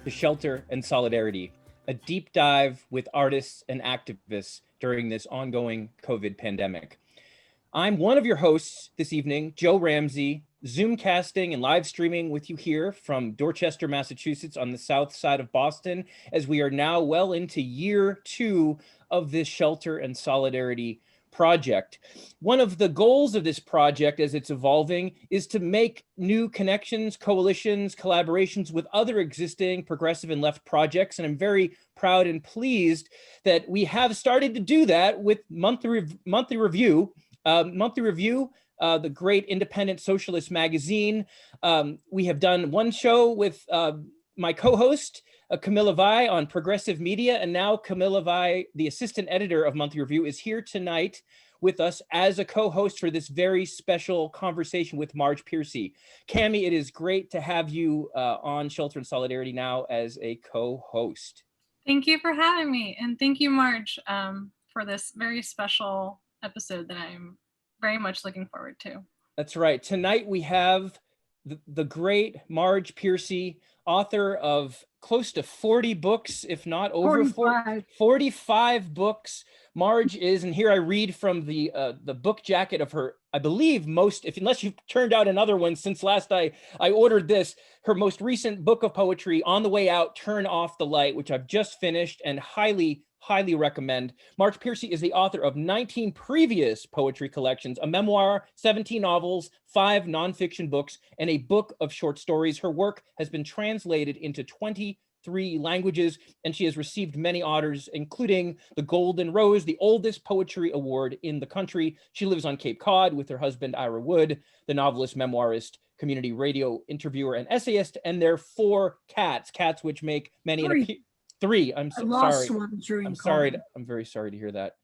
To Shelter and Solidarity, a deep dive with artists and activists during this ongoing COVID pandemic. I'm one of your hosts this evening, Joe Ramsey, Zoom casting and live streaming with you here from Dorchester, Massachusetts on the south side of Boston, as we are now well into year 2 of this Shelter and Solidarity project. One of the goals of this project as it's evolving is to make new connections, coalitions, collaborations with other existing progressive and left projects. And I'm very proud and pleased that we have started to do that with Monthly Review, the great independent socialist magazine. We have done one show with my co-host, Camila Valle, on progressive media, and now Camila Valle, the assistant editor of Monthly Review, is here tonight with us as a co-host for this very special conversation with Marge Piercy. Cami, it is great to have you on Shelter and Solidarity now as a co-host. Thank you for having me, and thank you, Marge, for this very special episode that I'm very much looking forward to. That's right. Tonight we have the great Marge Piercy, author of close to 40 books, if not over 45 books. Marge is, and here I read from the book jacket of her, I believe unless you've turned out another one since last I ordered this, her most recent book of poetry, On the Way Out, Turn Off the Light, which I've just finished and highly recommend. Marge Piercy is the author of 19 previous poetry collections, a memoir, 17 novels, 5 nonfiction books, and a book of short stories. Her work has been translated into 23 languages, and she has received many honors, including the Golden Rose, the oldest poetry award in the country. She lives on Cape Cod with her husband, Ira Wood, the novelist, memoirist, community radio interviewer, and essayist, and their 4 cats which make many Three. I'm so sorry. I'm very sorry to hear that.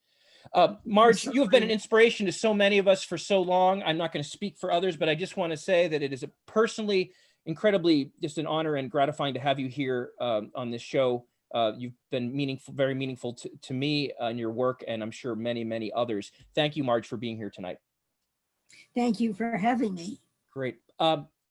Marge, you have been an inspiration to so many of us for so long. I'm not going to speak for others, but I just want to say that it is personally incredibly just an honor and gratifying to have you here on this show. You've been very meaningful to me in your work, and I'm sure many others. Thank you, Marge, for being here tonight. Thank you for having me. Great.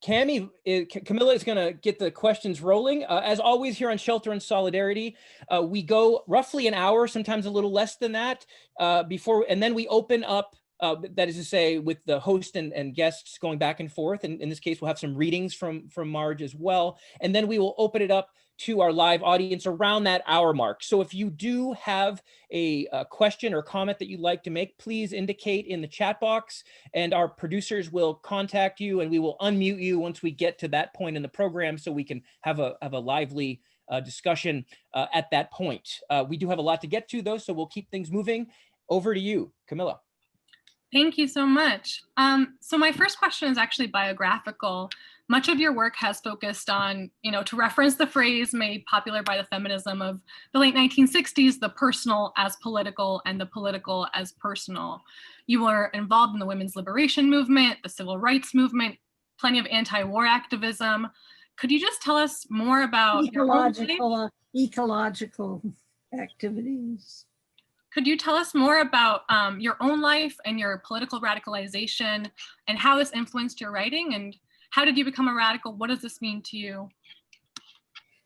Camila is going to get the questions rolling. As always here on Shelter and Solidarity, we go roughly an hour, sometimes a little less than that, and then we open up, that is to say, with the host and guests going back and forth. And in this case, we'll have some readings from Marge as well. And then we will open it up to our live audience around that hour mark. So if you do have a question or comment that you'd like to make, please indicate in the chat box, and our producers will contact you, and we will unmute you once we get to that point in the program, so we can have a lively discussion at that point. We do have a lot to get to, though, so we'll keep things moving. Over to you, Camila. Thank you so much. So my first question is actually biographical. Much of your work has focused on, to reference the phrase made popular by the feminism of the late 1960s, the personal as political and the political as personal. You were involved in the women's liberation movement, the civil rights movement, plenty of anti-war activism. Could you just tell us more about ecological activities? Could you tell us more about your own life and your political radicalization and how this influenced your writing, and how did you become a radical? What does this mean to you?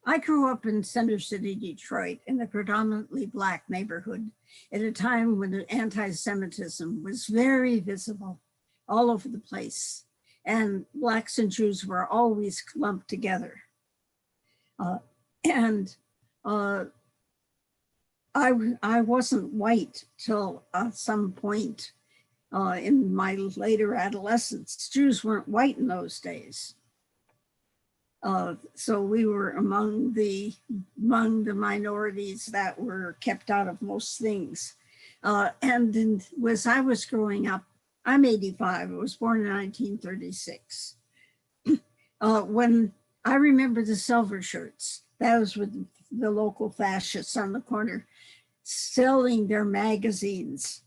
I grew up in Center City, Detroit, in a predominantly Black neighborhood at a time when anti-Semitism was very visible all over the place. and blacks and Jews were always lumped together. I wasn't white till some point in my later adolescence. Jews weren't white in those days. So we were among the minorities that were kept out of most things. As I was growing up, I'm 85, I was born in 1936. When I remember the silver shirts, that was with the local fascists on the corner selling their magazines,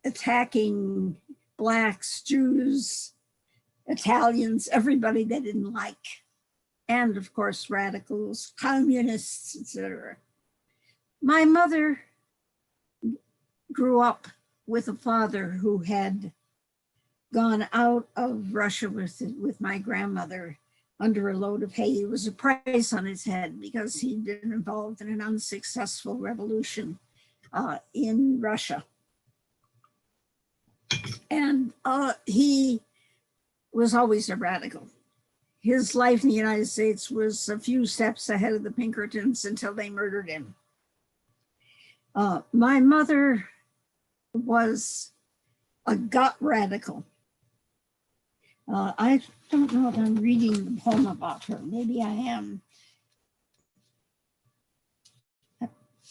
attacking blacks, Jews, Italians, everybody they didn't like. And of course, radicals, communists, etc. My mother grew up with a father who had gone out of Russia with my grandmother under a load of hay. It was a price on his head because he'd been involved in an unsuccessful revolution in Russia. And he was always a radical. His life in the United States was a few steps ahead of the Pinkertons until they murdered him. My mother was a gut radical. I don't know if I'm reading the poem about her. Maybe I am.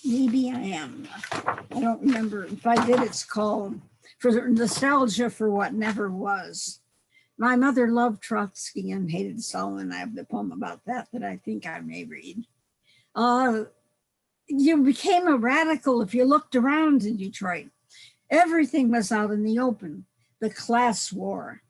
Maybe I am. I don't remember. If I did, it's called For Nostalgia for What Never Was. My mother loved Trotsky and hated Stalin. I have the poem about that I think I may read. You became a radical if you looked around in Detroit. Everything was out in the open. The class war,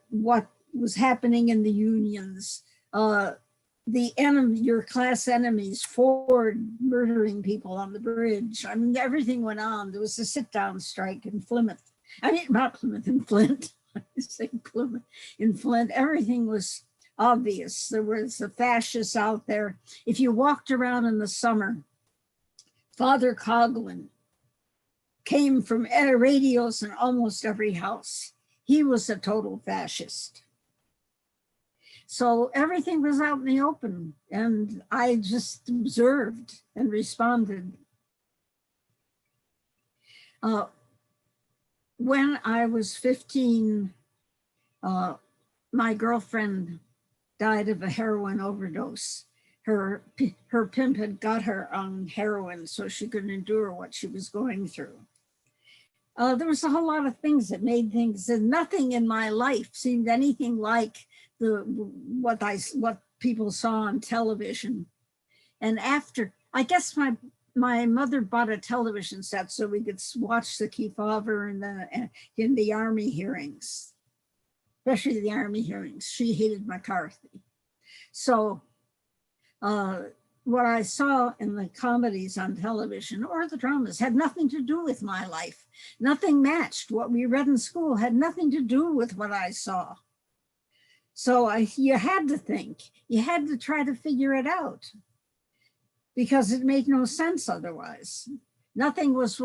what was happening in the unions, your class enemies, Ford murdering people on the bridge. I mean, everything went on. There was a sit-down strike in Plymouth. I mean, not Plymouth, in Flint. I say Plymouth. In Flint, everything was obvious. There was the fascists out there. If you walked around in the summer, Father Coughlin came from radios in almost every house. He was a total fascist. So everything was out in the open, and I just observed and responded. When I was 15, my girlfriend died of a heroin overdose. Her pimp had got her on heroin so she could endure what she was going through. There was a whole lot of things that made things, and nothing in my life seemed anything like what people saw on television. And after, I guess my mother bought a television set so we could watch the Kefauver and in the Army hearings, especially the Army hearings. She hated McCarthy. So what I saw in the comedies on television or the dramas had nothing to do with my life. Nothing matched. What we read in school had nothing to do with what I saw. So you had to think, you had to try to figure it out because it made no sense otherwise. Nothing was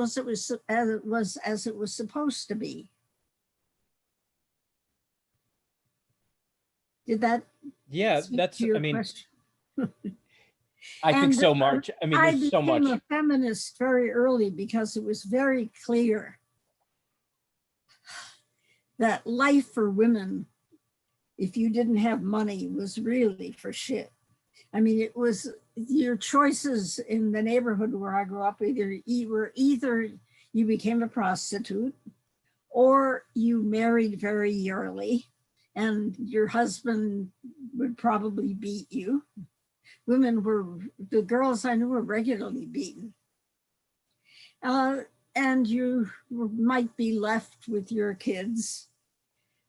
as it was supposed to be. Did that? Yeah, that's, your I mean, question? I think so, Marge. I mean, there's so much. I became a feminist very early because it was very clear that life for women, if you didn't have money, was really for shit. I mean, it was your choices in the neighborhood where I grew up, either you became a prostitute or you married very early and your husband would probably beat you. The girls I knew were regularly beaten. And you might be left with your kids.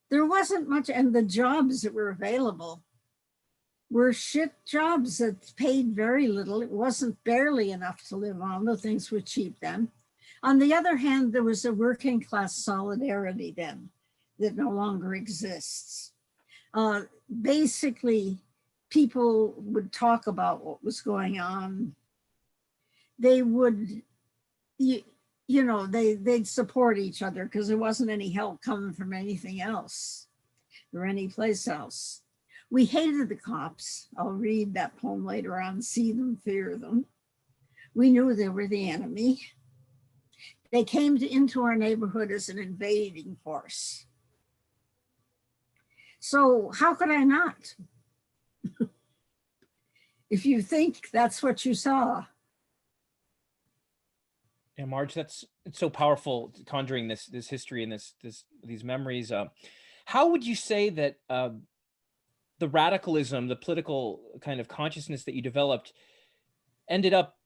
There wasn't much, and the jobs that were available were shit jobs that paid very little. It wasn't barely enough to live on, though things were cheap then. On the other hand, there was a working class solidarity then that no longer exists. Basically, people would talk about what was going on. They would, you know, they'd support each other because there wasn't any help coming from anything else or any place else. We hated the cops. I'll read that poem later on. See them, fear them. We knew they were the enemy. They came into our neighborhood as an invading force. So how could I not? If you think that's what you saw. And Marge, it's so powerful, conjuring this history and these memories. How would you say that the radicalism, the political kind of consciousness that you developed, ended up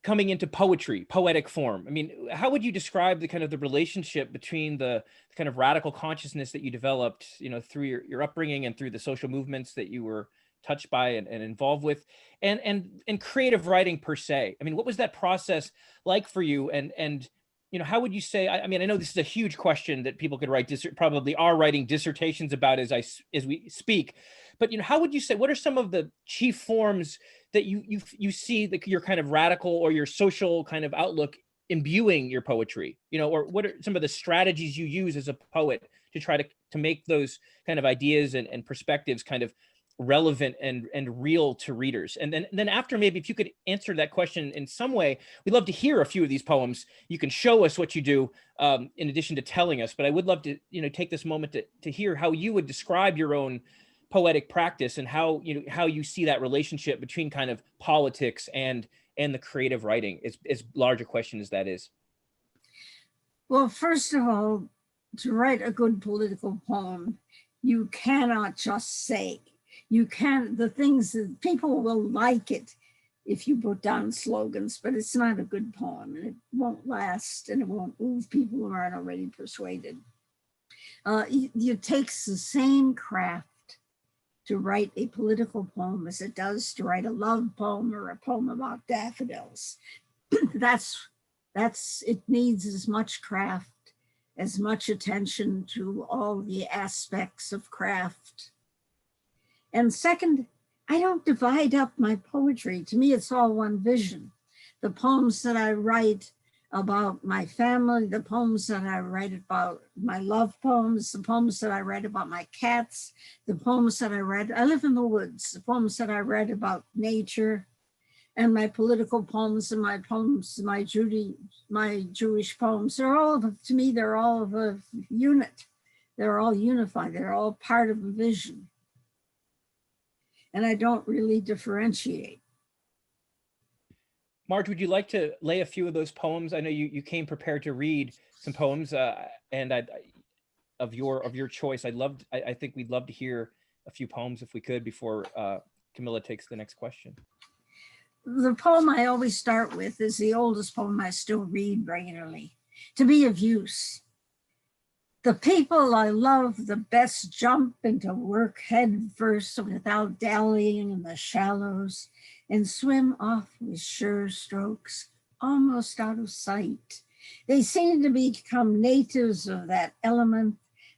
coming into poetry, poetic form? I mean, how would you describe the kind of the relationship between the kind of radical consciousness that you developed, you know, through your upbringing and through the social movements that you were touched by and involved with, and creative writing per se? I mean, what was that process like for you? And you know, how would you say? I mean, I know this is a huge question that people could write, probably are writing dissertations about as we speak. But you know, how would you say? What are some of the chief forms that you see your kind of radical or your social kind of outlook imbuing your poetry? You know, or what are some of the strategies you use as a poet to try to make those kind of ideas and perspectives kind of relevant and real to readers? And then after, maybe if you could answer that question in some way, we'd love to hear a few of these poems. You can show us what you do in addition to telling us, but I would love to, you know, take this moment to hear how you would describe your own poetic practice and how you see that relationship between kind of politics and the creative writing, as large a question as that is. Well, first of all, to write a good political poem, you cannot just say. You can, the things that people will like it if you put down slogans, but it's not a good poem and it won't last and it won't move people who aren't already persuaded. It takes the same craft to write a political poem as it does to write a love poem or a poem about daffodils. It needs as much craft, as much attention to all the aspects of craft. And second, I don't divide up my poetry. To me, it's all one vision. The poems that I write about my family, the poems that I write about my love poems, the poems that I write about my cats, the poems that I live in the woods, the poems that I write about nature, and my political poems and my poems, my Jewish poems, they're all, to me, they're all of a unit. They're all unified. They're all part of a vision. And I don't really differentiate. Marge, would you like to lay a few of those poems? I know you came prepared to read some poems, and of your choice. I think we'd love to hear a few poems if we could before Camila takes the next question. The poem I always start with is the oldest poem I still read regularly, To Be of Use. The people I love the best jump into work head first without dallying in the shallows and swim off with sure strokes, almost out of sight. They seem to become natives of that element,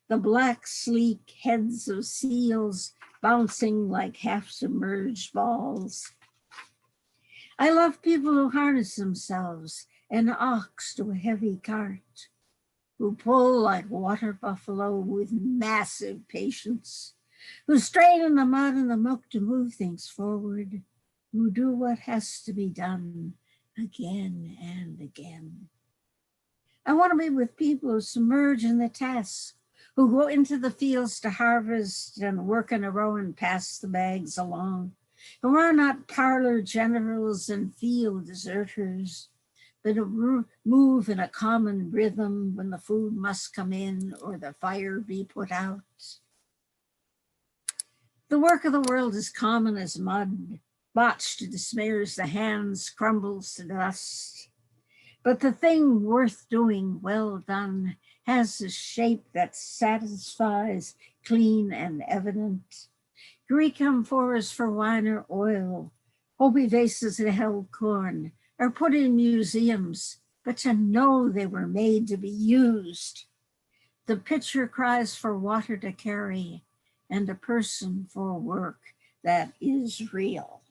the black, sleek heads of seals bouncing like half-submerged balls. I love people who harness themselves, an ox to a heavy cart, who pull like water buffalo with massive patience, who strain in the mud and the muck to move things forward, who do what has to be done again and again. I want to be with people who submerge in the task, who go into the fields to harvest and work in a row and pass the bags along, who are not parlor generals and field deserters, but move in a common rhythm when the food must come in or the fire be put out. The work of the world is common as mud, botched it smears the hands, crumbles to dust. But the thing worth doing, well done, has a shape that satisfies, clean and evident. Greek amphoras for wine or oil, Hopi vases that held corn, are put in museums, but to know they were made to be used. The pitcher cries for water to carry and a person for work that is real.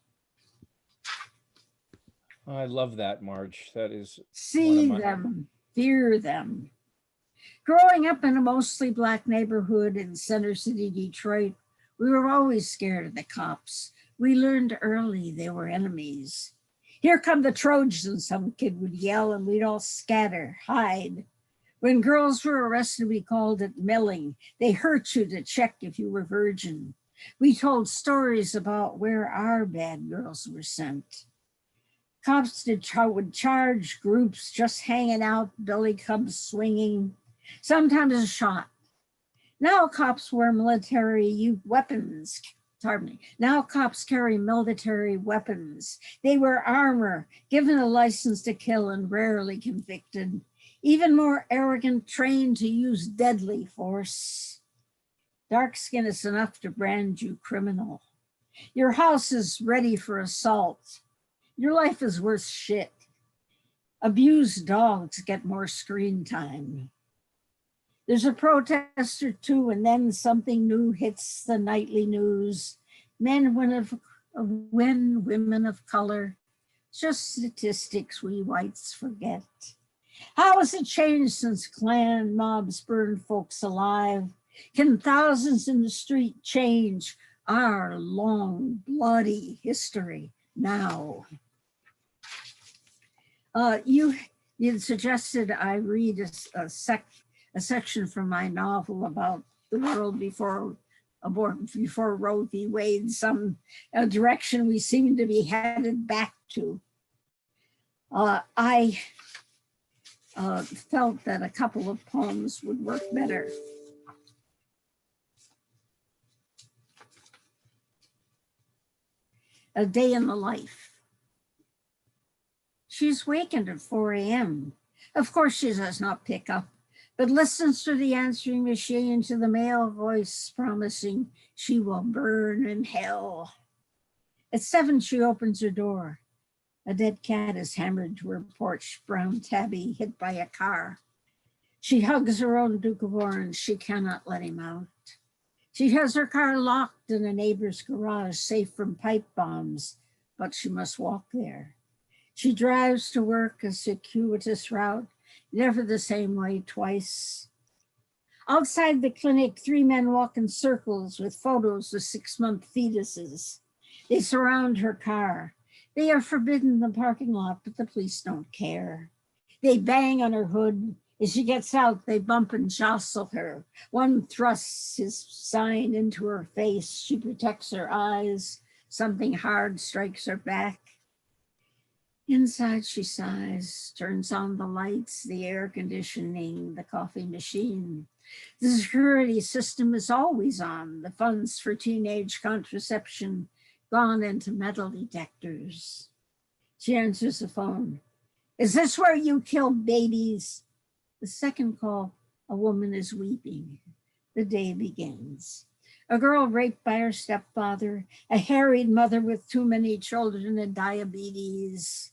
I love that, Marge. That is see them, fear them. Growing up in a mostly Black neighborhood in Center City, Detroit, we were always scared of the cops. We learned early they were enemies. Here come the Trojans, some kid would yell, and we'd all scatter, hide. When girls were arrested, we called it milling. They hurt you to check if you were virgin. We told stories about where our bad girls were sent. Cops would charge groups just hanging out, billy clubs swinging, sometimes a shot. Now cops wear military weapons. Now cops carry military weapons. They wear armor, given a license to kill and rarely convicted. Even more arrogant, trained to use deadly force. Dark skin is enough to brand you criminal. Your house is ready for assault. Your life is worth shit. Abused dogs get more screen time. There's a protest or two, and then something new hits the nightly news. Men, women of color, just statistics we whites forget. How has it changed since Klan mobs burned folks alive? Can thousands in the street change our long, bloody history now? You suggested I read a section from my novel about the world before Roe v. Wade, some direction we seem to be headed back to. I felt that a couple of poems would work better. A Day in the Life. She's wakened at 4 a.m. Of course she does not pick up, but listens to the answering machine, to the male voice promising she will burn in hell. At 7, she opens her door. A dead cat is hammered to her porch, brown tabby hit by a car. She hugs her own Duke of Orange. She cannot let him out. She has her car locked in a neighbor's garage, safe from pipe bombs, but she must walk there. She drives to work, a circuitous route, never the same way twice. Outside the clinic, 3 men walk in circles with photos of 6-month fetuses. They surround her car. They are forbidden in the parking lot, but the police don't care. They bang on her hood. As she gets out, they bump and jostle her. One thrusts his sign into her face. She protects her eyes. Something hard strikes her back. Inside, she sighs, turns on the lights, the air conditioning, the coffee machine. The security system is always on. The funds for teenage contraception gone into metal detectors. She answers the phone. Is this where you kill babies? The second call, a woman is weeping. The day begins. A girl raped by her stepfather, a harried mother with too many children and diabetes,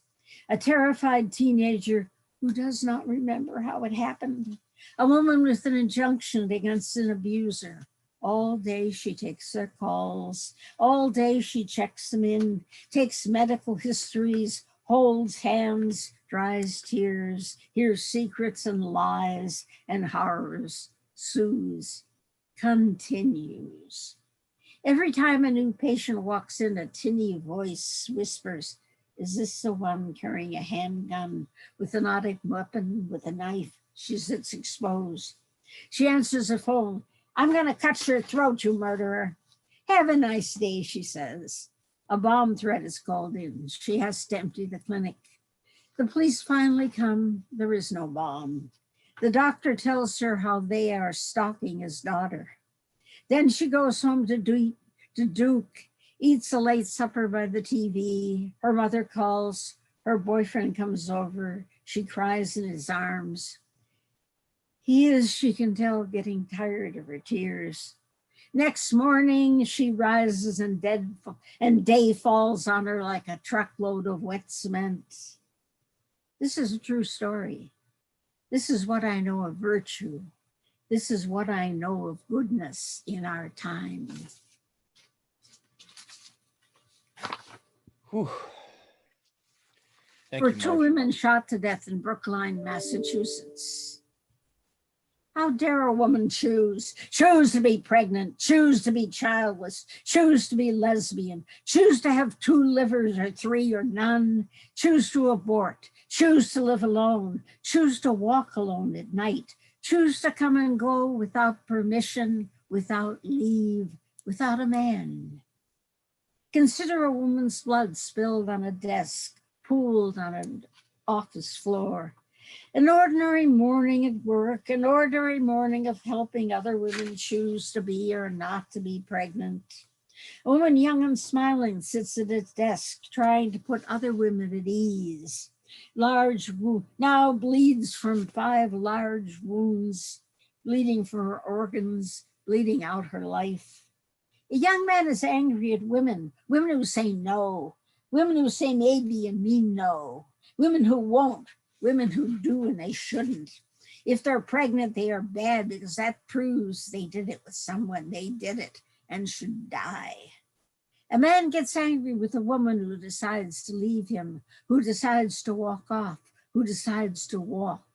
a terrified teenager who does not remember how it happened, a woman with an injunction against an abuser. All day she takes their calls. All day she checks them in, takes medical histories, holds hands, dries tears, hears secrets and lies and horrors, sues, continues. Every time a new patient walks in, a tinny voice whispers, is this the one carrying a handgun with an automatic weapon, with a knife? She sits exposed. She answers the phone. I'm going to cut your throat, you murderer. Have a nice day, she says. A bomb threat is called in. She has to empty the clinic. The police finally come. There is no bomb. The doctor tells her how they are stalking his daughter. Then she goes home to Duke, eats a late supper by the TV. Her mother calls. Her boyfriend comes over. She cries in his arms. He is, she can tell, getting tired of her tears. Next morning, she rises and day falls on her like a truckload of wet cement. This is a true story. This is what I know of virtue. This is what I know of goodness in our time. Whew. for two women shot to death in Brookline, Massachusetts. How dare a woman choose? Choose to be pregnant, choose to be childless, choose to be lesbian, choose to have 2 livers or 3 or none, choose to abort, choose to live alone, choose to walk alone at night, choose to come and go without permission, without leave, without a man. Consider a woman's blood spilled on a desk, pooled on an office floor. An ordinary morning at work, an ordinary morning of helping other women choose to be or not to be pregnant. A woman young and smiling sits at its desk, trying to put other women at ease. Large wound now bleeds from 5 large wounds, bleeding from her organs, bleeding out her life. A young man is angry at women, women who say no, women who say maybe and mean no, women who won't, women who do and they shouldn't. If they're pregnant, they are bad because that proves they did it with someone. They did it and should die. A man gets angry with a woman who decides to leave him, who decides to walk off, who decides to walk,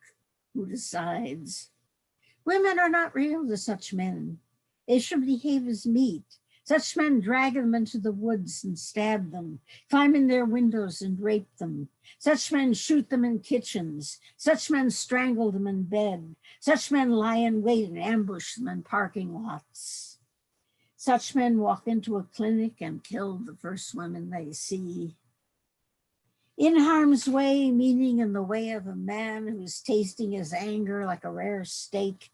who decides. Women are not real to such men. They should behave as meat. Such men drag them into the woods and stab them, climb in their windows and rape them. Such men shoot them in kitchens. Such men strangle them in bed. Such men lie in wait and ambush them in parking lots. Such men walk into a clinic and kill the first women they see. In harm's way, meaning in the way of a man who's tasting his anger like a rare steak,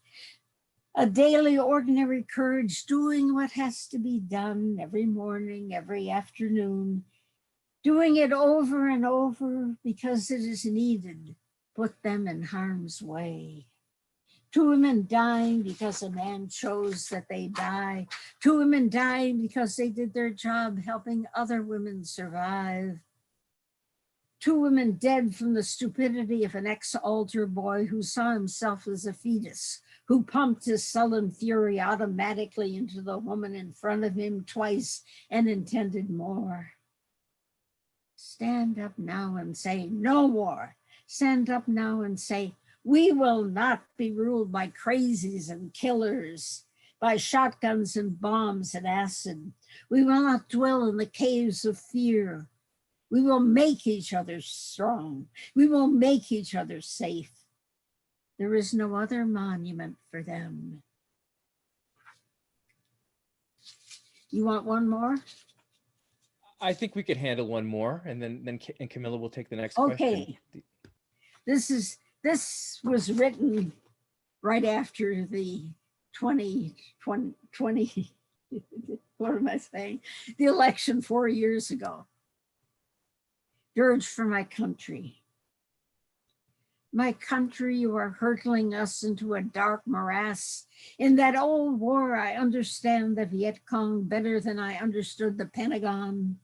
a daily ordinary courage doing what has to be done every morning, every afternoon, doing it over and over because it is needed, put them in harm's way. 2 women dying because a man chose that they die. 2 women dying because they did their job helping other women survive. 2 women dead from the stupidity of an ex-altar boy who saw himself as a fetus, who pumped his sullen fury automatically into the woman in front of him twice and intended more. Stand up now and say, no more. Stand up now and say, we will not be ruled by crazies and killers, by shotguns and bombs and acid. We will not dwell in the caves of fear. We will make each other strong. We will make each other safe. There is no other monument for them. You want one more? I think we could handle one more, and then Camilla will take the next question. Okay. This was written right after the 2020, what am I saying? The election 4 years ago. Dirge for my country. My country, you are hurtling us into a dark morass. In that old war, I understand the Viet Cong better than I understood the Pentagon.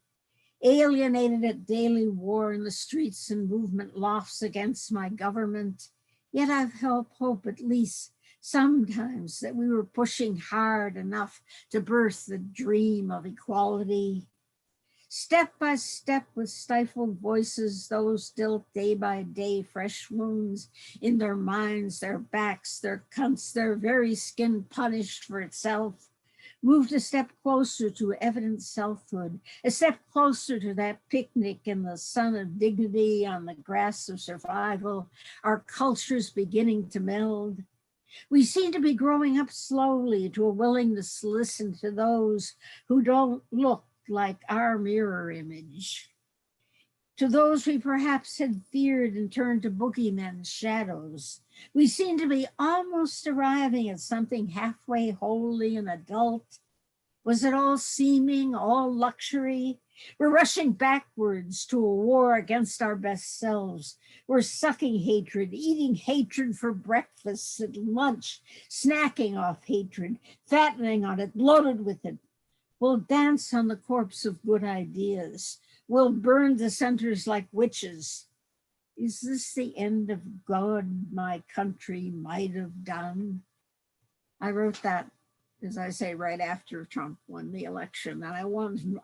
Alienated at daily war in the streets and movement lofts against my government. Yet I've held hope at least sometimes that we were pushing hard enough to birth the dream of equality. Step by step with stifled voices, those dealt day by day fresh wounds in their minds, their backs, their cunts, their very skin punished for itself, moved a step closer to evident selfhood, a step closer to that picnic in the sun of dignity on the grass of survival, our cultures beginning to meld. We seem to be growing up slowly to a willingness to listen to those who don't look like our mirror image. To those we perhaps had feared and turned to boogeymen's shadows. We seem to be almost arriving at something halfway holy and adult. Was it all seeming, all luxury? We're rushing backwards to a war against our best selves. We're sucking hatred, eating hatred for breakfast and lunch, snacking off hatred, fattening on it, bloated with it. We'll dance on the corpse of good ideas. We'll burn dissenters like witches. Is this the end of God my country might have done? I wrote that, as I say, right after Trump won the election, and I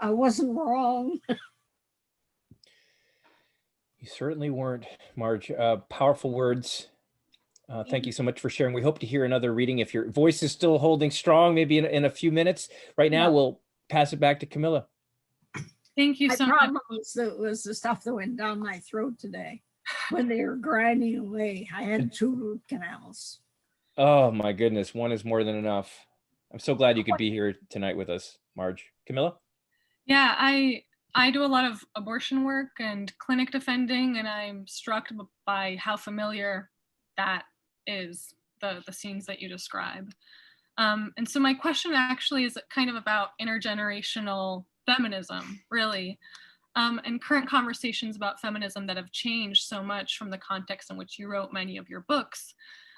wasn't wrong. You certainly weren't, Marge. Powerful words. Thank you so much for sharing. We hope to hear another reading. If your voice is still holding strong, maybe in a few minutes. Right now, we'll pass it back to Camila. Thank you so much. My problem was the stuff that went down my throat today. When they were grinding away, I had 2 root canals. Oh my goodness, one is more than enough. I'm so glad you could be here tonight with us, Marge. Camila? Yeah, I do a lot of abortion work and clinic defending, and I'm struck by how familiar that is, the scenes that you describe. And so my question actually is kind of about intergenerational feminism, really, and current conversations about feminism that have changed so much from the context in which you wrote many of your books.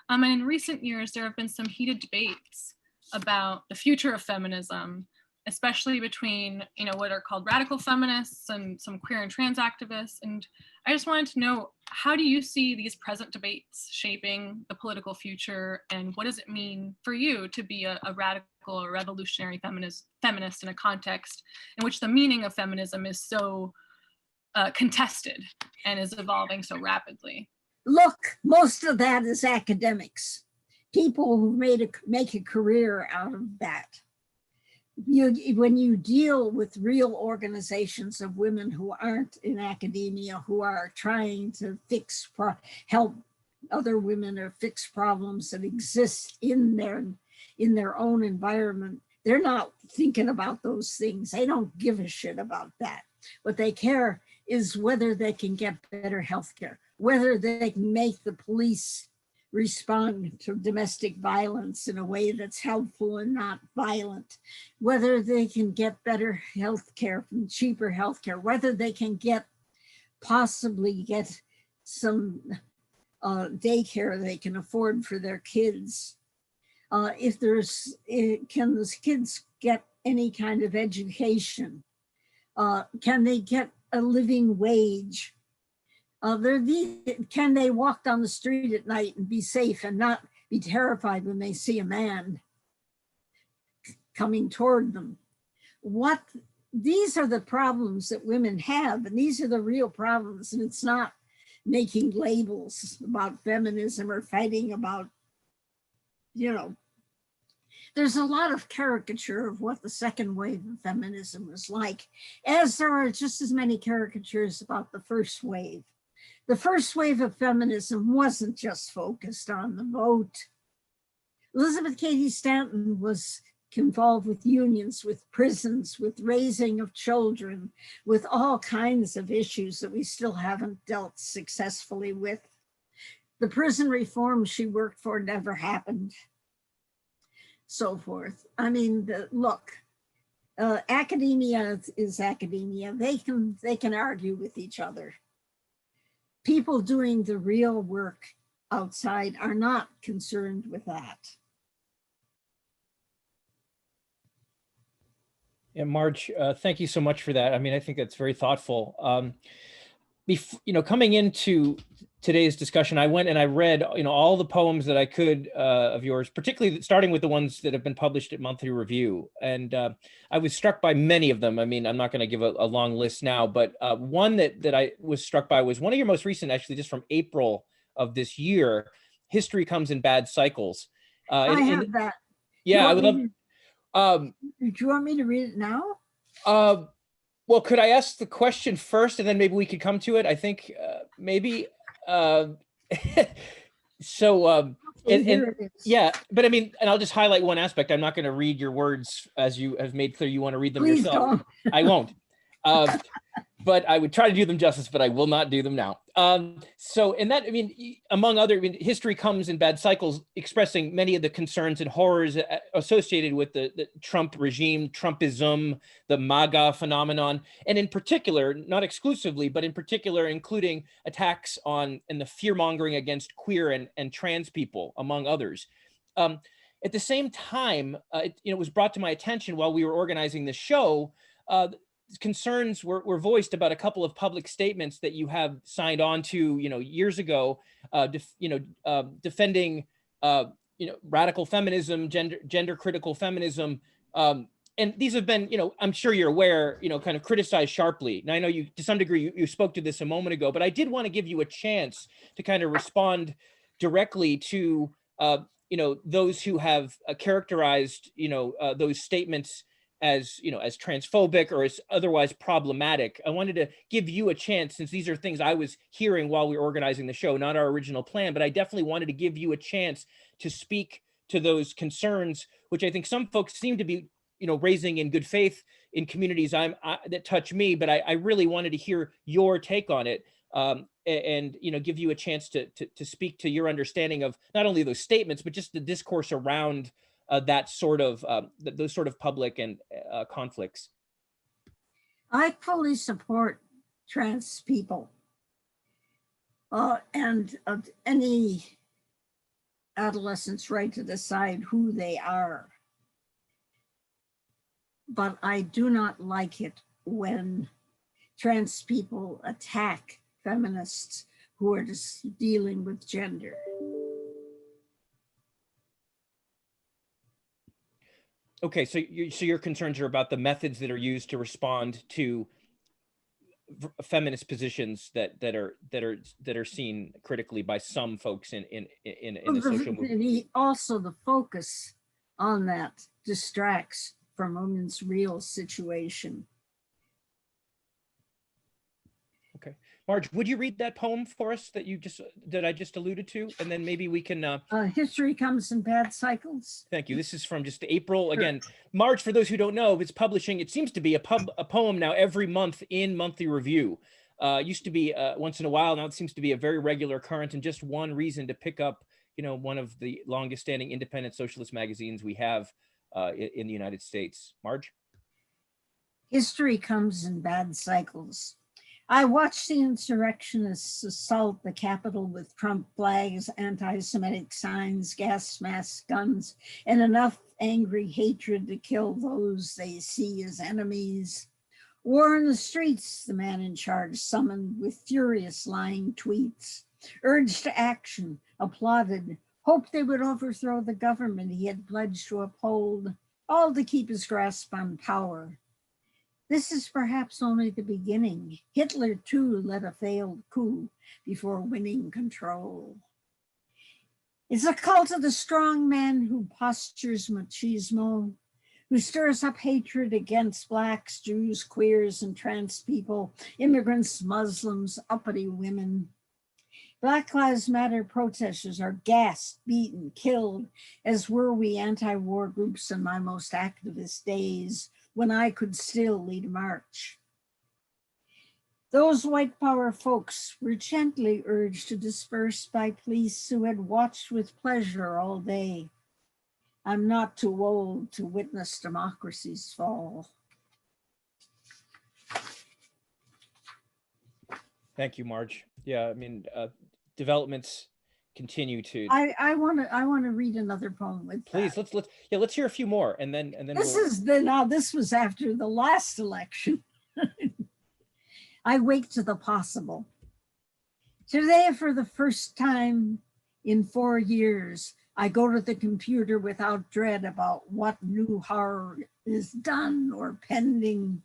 And in recent years, there have been some heated debates about the future of feminism, especially between, what are called radical feminists and some queer and trans activists. And I just wanted to know, how do you see these present debates shaping the political future? And what does it mean for you to be a radical or revolutionary feminist in a context in which the meaning of feminism is so contested and is evolving so rapidly? Look, most of that is academics, people who make a career out of that. When you deal with real organizations of women who aren't in academia, who are trying to help other women or fix problems that exist in their own environment, they're not thinking about those things. They don't give a shit about that. What they care is whether they can get better healthcare, whether they can make the police respond to domestic violence in a way that's helpful and not violent, whether they can get better healthcare from cheaper healthcare, whether they can possibly get some daycare they can afford for their kids. Can those kids get any kind of education? Can they get a living wage? Can they walk down the street at night and be safe and not be terrified when they see a man coming toward them? These are the problems that women have, and these are the real problems. And it's not making labels about feminism or fighting about, there's a lot of caricature of what the second wave of feminism was like, as there are just as many caricatures about the first wave. The first wave of feminism wasn't just focused on the vote. Elizabeth Cady Stanton was involved with unions, with prisons, with raising of children, with all kinds of issues that we still haven't dealt successfully with. The prison reform she worked for never happened, so forth. I mean, academia is academia. They can argue with each other. People doing the real work outside are not concerned with that. Yeah, Marge, thank you so much for that. I mean, I think that's very thoughtful. Coming into today's discussion, I went and I read, all the poems that I could of yours, particularly starting with the ones that have been published at Monthly Review. And I was struck by many of them. I mean, I'm not going to give a long list now, but one that I was struck by was one of your most recent, actually, just from April of this year, History Comes in Bad Cycles. I have that. Yeah, I would love. Do you want me to read it now? Well, could I ask the question first, and then maybe we could come to it? I think maybe. Yeah, but I mean, and I'll just highlight one aspect. I'm not going to read your words as you have made clear. You want to read them Please yourself. Don't. I won't. But I would try to do them justice, but I will not do them now. So in that, I mean, among other, History Comes in Bad Cycles, expressing many of the concerns and horrors associated with the Trump regime, Trumpism, the MAGA phenomenon, and in particular, not exclusively, but in particular, including attacks on and the fear-mongering against queer and trans people, among others. At the same time, it was brought to my attention while we were organizing the show, concerns were voiced about a couple of public statements that you have signed on to, years ago, defending, radical feminism, gender critical feminism, and these have been, I'm sure you're aware, kind of criticized sharply. And I know you, to some degree, you spoke to this a moment ago, but I did want to give you a chance to kind of respond directly to, those who have characterized, those statements as, as transphobic or as otherwise problematic. I wanted to give you a chance, since these are things I was hearing while we were organizing the show, not our original plan, but I definitely wanted to give you a chance to speak to those concerns, which I think some folks seem to be, raising in good faith in communities that touch me, but I really wanted to hear your take on it, and give you a chance to speak to your understanding of not only those statements, but just the discourse around that sort of those sort of public and conflicts. I fully support trans people and any adolescent's right to decide who they are. But I do not like it when trans people attack feminists who are just dealing with gender. Okay, so your concerns are about the methods that are used to respond to feminist positions that are seen critically by some folks in the social movement. Also, the focus on that distracts from women's real situation. Okay, Marge, would you read that poem for us that I just alluded to, and then maybe we can. History comes in bad cycles. Thank you. This is from just April. Again, Marge, for those who don't know, it's publishing. It seems to be a poem now every month in Monthly Review. Used to be once in a while. Now it seems to be a very regular occurrence, and just one reason to pick up, one of the longest standing independent socialist magazines we have in the United States. Marge? History comes in bad cycles. I watched the insurrectionists assault the Capitol with Trump flags, anti-Semitic signs, gas masks, guns, and enough angry hatred to kill those they see as enemies. War in the streets, the man in charge summoned with furious lying tweets, urged to action, applauded, hoped they would overthrow the government he had pledged to uphold, all to keep his grasp on power. This is perhaps only the beginning. Hitler too led a failed coup before winning control. It's a cult of the strong man who postures machismo, who stirs up hatred against Blacks, Jews, queers, and trans people, immigrants, Muslims, uppity women. Black Lives Matter protesters are gassed, beaten, killed, as were we anti-war groups in my most activist days, when I could still lead a march. Those white power folks were gently urged to disperse by police who had watched with pleasure all day. I'm not too old to witness democracy's fall. Thank you, Marge. Yeah, I mean, developments continue to. I want to read another poem with Please, that. let's hear a few more, and then this was after the last election. I wake to the possible. Today, for the first time in 4 years, I go to the computer without dread about what new horror is done or pending.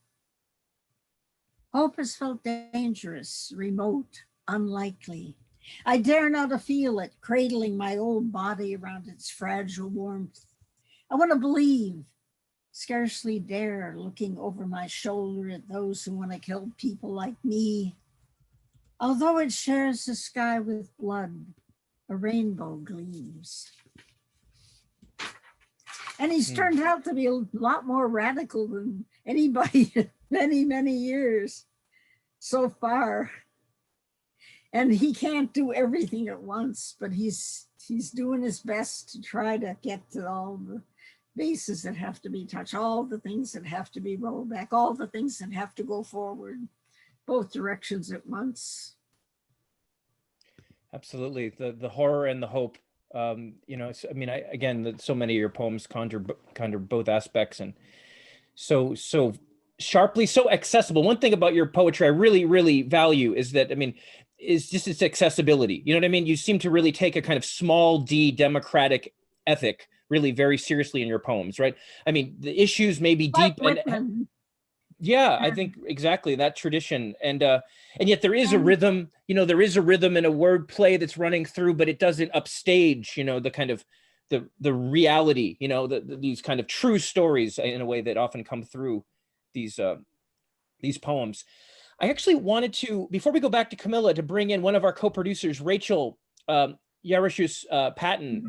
Hope has felt dangerous, remote, unlikely. I dare not feel it, cradling my old body around its fragile warmth. I want to believe, scarcely dare, looking over my shoulder at those who want to kill people like me. Although it shares the sky with blood, a rainbow gleams. And he's turned out to be a lot more radical than anybody in many, many years so far. And he can't do everything at once, but he's doing his best to try to get to all the bases that have to be touched, all the things that have to be rolled back, all the things that have to go forward, both directions at once. Absolutely, the horror and the hope. I mean, again, so many of your poems conjure both aspects, and so sharply, so accessible. One thing about your poetry I really, really value is that, I mean, is just its accessibility. You know what I mean? You seem to really take a kind of small d democratic ethic, really very seriously in your poems, right? I mean, the issues may be deep and yeah, I think exactly that tradition. And yet there is a rhythm, you know, there is a rhythm and a word play that's running through, but it doesn't upstage, you know, the kind of the reality, you know, these kind of true stories in a way that often come through these poems. I actually wanted to, before we go back to Camila, to bring in one of our co-producers, Rachel Patten.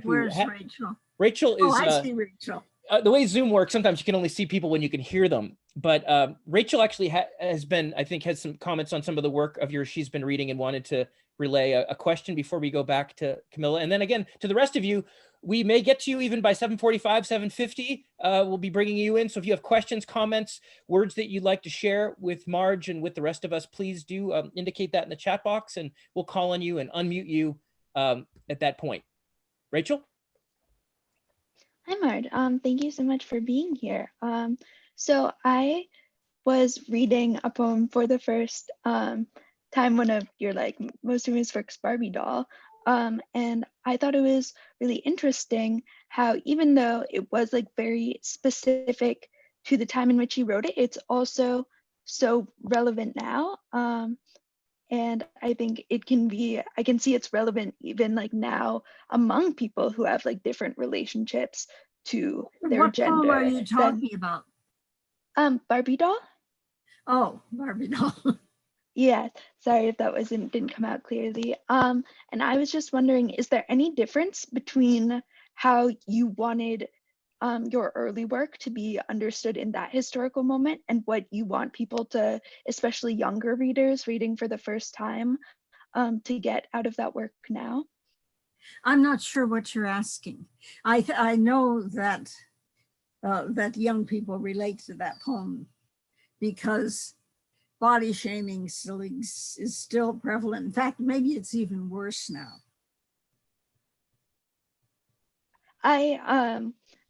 Where's Rachel? Rachel is. Oh, I see Rachel. The way Zoom works, sometimes you can only see people when you can hear them. But Rachel actually has been, I think, has some comments on some of the work of yours she's been reading and wanted to relay a question before we go back to Camila. And then again, to the rest of you, we may get to you even by 7:45, 7:50. We'll be bringing you in. So if you have questions, comments, words that you'd like to share with Marge and with the rest of us, please do indicate that in the chat box, and we'll call on you and unmute you at that point. Rachel? Hi, Marge. Thank you so much for being here. So I was reading a poem for the first time, one of your most famous works, Barbie doll. And I thought it was really interesting how, even though it was very specific to the time in which he wrote it, it's also so relevant now. And I think it can be, I can see it's relevant even now among people who have different relationships to their gender. What poem are you talking about? Barbie doll. Oh, Barbie doll. Yeah, sorry if that didn't come out clearly. And I was just wondering, is there any difference between how you wanted your early work to be understood in that historical moment and what you want people to, especially younger readers reading for the first time, to get out of that work now? I'm not sure what you're asking. I know that that young people relate to that poem because body shaming is still prevalent. In fact, maybe it's even worse now. I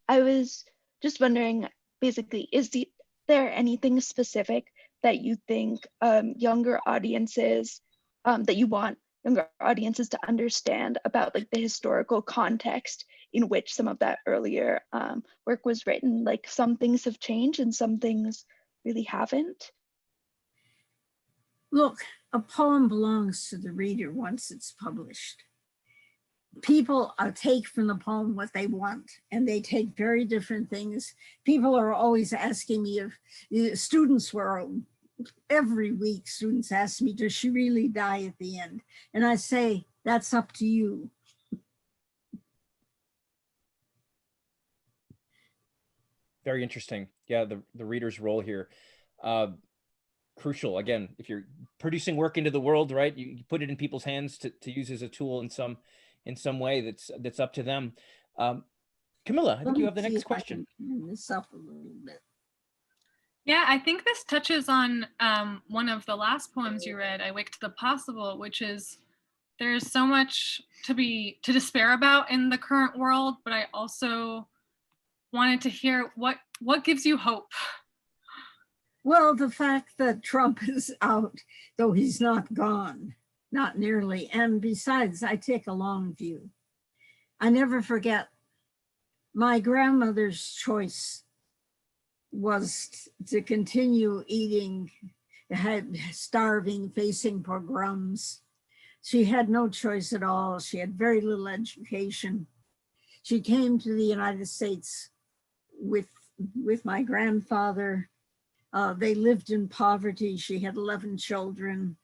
was just wondering, basically, is there anything specific that you think younger audiences, that you want younger audiences to understand about the historical context in which some of that earlier work was written? Some things have changed and some things really haven't. Look, a poem belongs to the reader once it's published. People take from the poem what they want, and they take very different things. People are always asking me if students were, every week students ask me, does she really die at the end? And I say, that's up to you. Very interesting. Yeah, the reader's role here. Crucial. Again, if you're producing work into the world, right, you put it in people's hands to use as a tool in some way that's up to them. Camila, I think you have the next question. Turn this up a little bit. Yeah, I think this touches on one of the last poems you read, I Wake to the Possible, which is there's so much to despair about in the current world, but I also wanted to hear what gives you hope. Well, the fact that Trump is out, though he's not gone, not nearly. And besides, I take a long view. I never forget my grandmother's choice was to continue eating, starving, facing pogroms. She had no choice at all. She had very little education. She came to the United States with my grandfather. They lived in poverty. She had 11 children.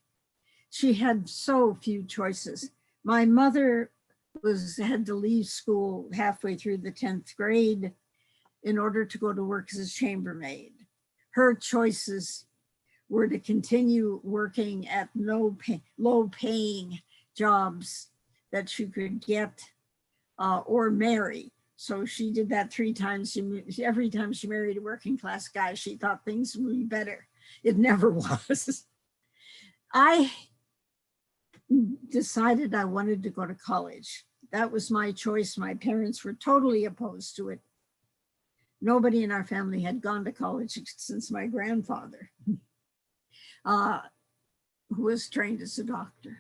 She had so few choices. My mother had to leave school halfway through the 10th grade in order to go to work as a chambermaid. Her choices were to continue working at low-paying jobs that she could get or marry. So she did that 3 times. Every time she married a working class guy, she thought things would be better. It never was. I decided I wanted to go to college. That was my choice. My parents were totally opposed to it. Nobody in our family had gone to college since my grandfather, who was trained as a doctor.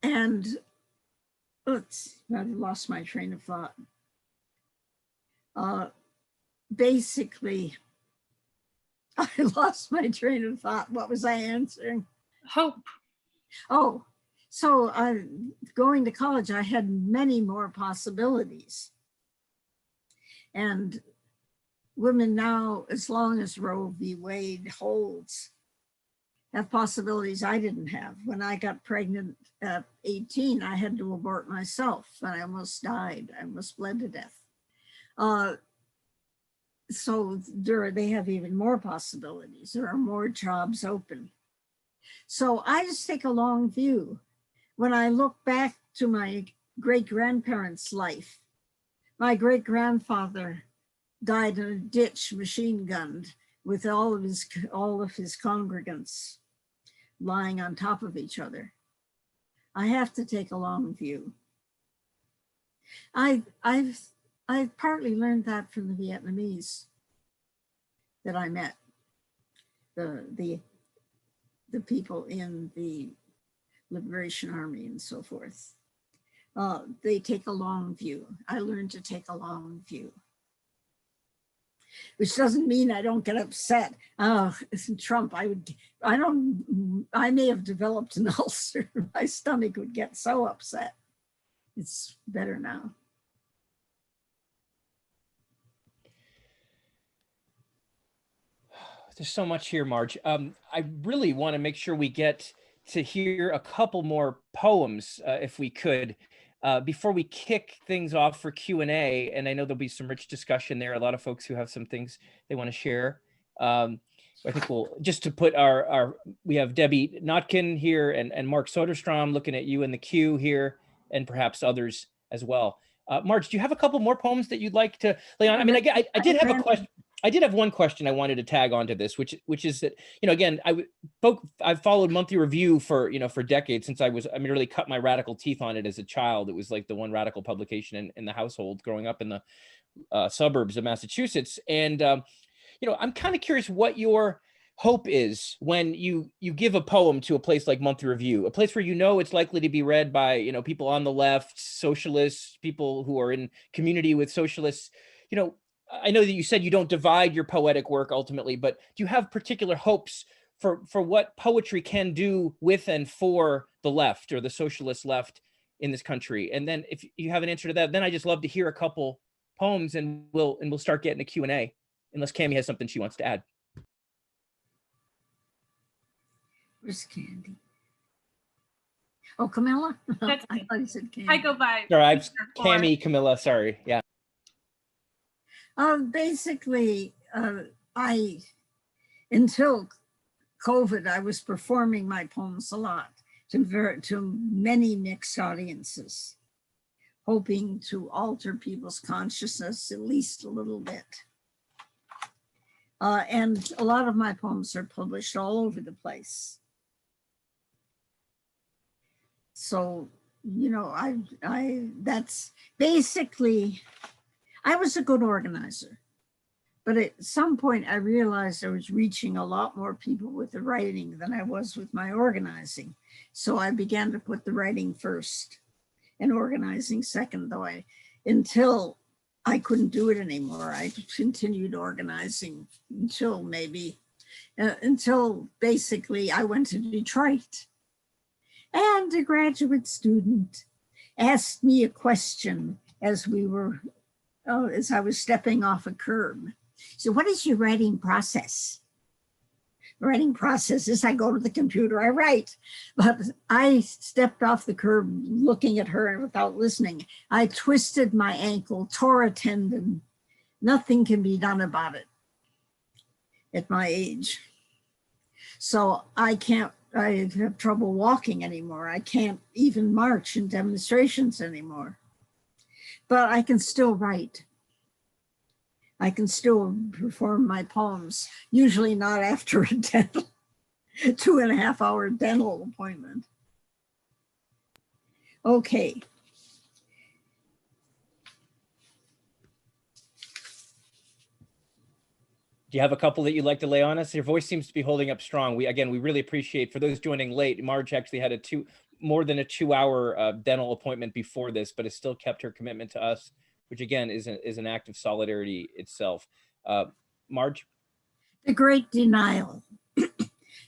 And Oops, I lost my train of thought. Basically, I lost my train of thought. What was I answering? Hope. Oh, so going to college, I had many more possibilities. And women now, as long as Roe v. Wade holds, have possibilities I didn't have. When I got pregnant at 18, I had to abort myself and I almost died. I almost bled to death. So they have even more possibilities. There are more jobs open. So I just take a long view. When I look back to my great-grandparents' life, my great-grandfather died in a ditch, machine gunned, with all of his congregants lying on top of each other. I have to take a long view. I've partly learned that from the Vietnamese that I met, the people in the Liberation Army and so forth. They take a long view. I learned to take a long view, which doesn't mean I don't get upset. Oh, Trump, I may have developed an ulcer. My stomach would get so upset. It's better now. There's so much here, Marge. I really want to make sure we get to hear a couple more poems, if we could, before we kick things off for Q&A. And I know there'll be some rich discussion there. A lot of folks who have some things they want to share. I think we'll, just to put we have Debi Notkin here and Mark Soderstrom looking at you in the queue here, and perhaps others as well. Marge, do you have a couple more poems that you'd like to lay on? I mean, I did have a question. I did have one question I wanted to tag onto this, which is that, again, I've followed Monthly Review for decades, since I really cut my radical teeth on it as a child. It was like the one radical publication in the household growing up in the suburbs of Massachusetts. And, I'm kind of curious what your hope is when you give a poem to a place like Monthly Review, a place where it's likely to be read by, people on the left, socialists, people who are in community with socialists. I know that you said you don't divide your poetic work ultimately, but do you have particular hopes for what poetry can do with and for the left or the socialist left in this country? And then if you have an answer to that, then I just love to hear a couple poems, and we'll start getting a Q&A, unless Cami has something she wants to add. Where's Candy? Oh, Camila? That's I thought you said Candy. I go by. Sorry, Cami, Camila, sorry. Yeah. Basically, until COVID, I was performing my poems a lot to many mixed audiences, hoping to alter people's consciousness at least a little bit. And a lot of my poems are published all over the place. So, that's basically, I was a good organizer, but at some point I realized I was reaching a lot more people with the writing than I was with my organizing. So I began to put the writing first and organizing second, until I couldn't do it anymore. I continued organizing until basically I went to Detroit, and a graduate student asked me a question as I was stepping off a curb. So, what is your writing process? Writing process is I go to the computer, I write. But I stepped off the curb looking at her without listening. I twisted my ankle, tore a tendon. Nothing can be done about it at my age. So I have trouble walking anymore. I can't even march in demonstrations anymore. But I can still write. I can still perform my poems, usually not after a 2.5 hour dental appointment. Okay. Do you have a couple that you'd like to lay on us? Your voice seems to be holding up strong. We really appreciate, for those joining late, Marge actually had more than a 2-hour dental appointment before this, but has still kept her commitment to us, which again is an act of solidarity itself. Marge? The Great Denial.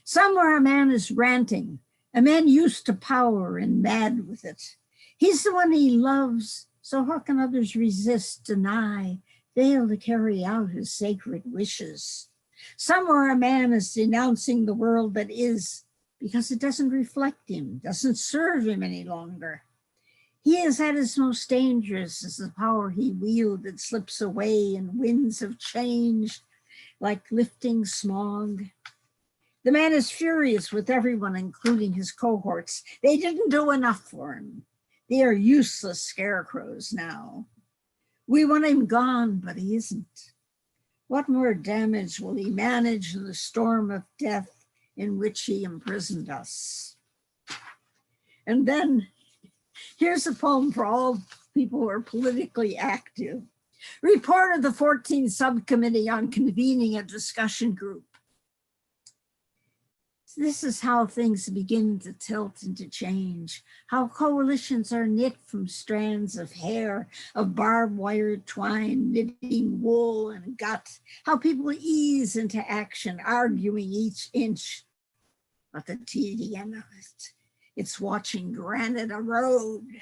Somewhere a man is ranting, a man used to power and mad with it. He's the one he loves, so how can others resist, deny, fail to carry out his sacred wishes? Somewhere a man is denouncing the world that is, because it doesn't reflect him, doesn't serve him any longer. He is at his most dangerous as the power he wielded slips away and winds of change like lifting smog. The man is furious with everyone, including his cohorts. They didn't do enough for him. They are useless scarecrows now. We want him gone, but he isn't. What more damage will he manage in the storm of death in which he imprisoned us? And then here's a poem for all people who are politically active. Report of the 14th Subcommittee on Convening a Discussion Group. This is how things begin to tilt and to change, how coalitions are knit from strands of hair, of barbed wire twine, knitting wool and gut, how people ease into action, arguing each inch. But the tedium of it, it's watching granite erode.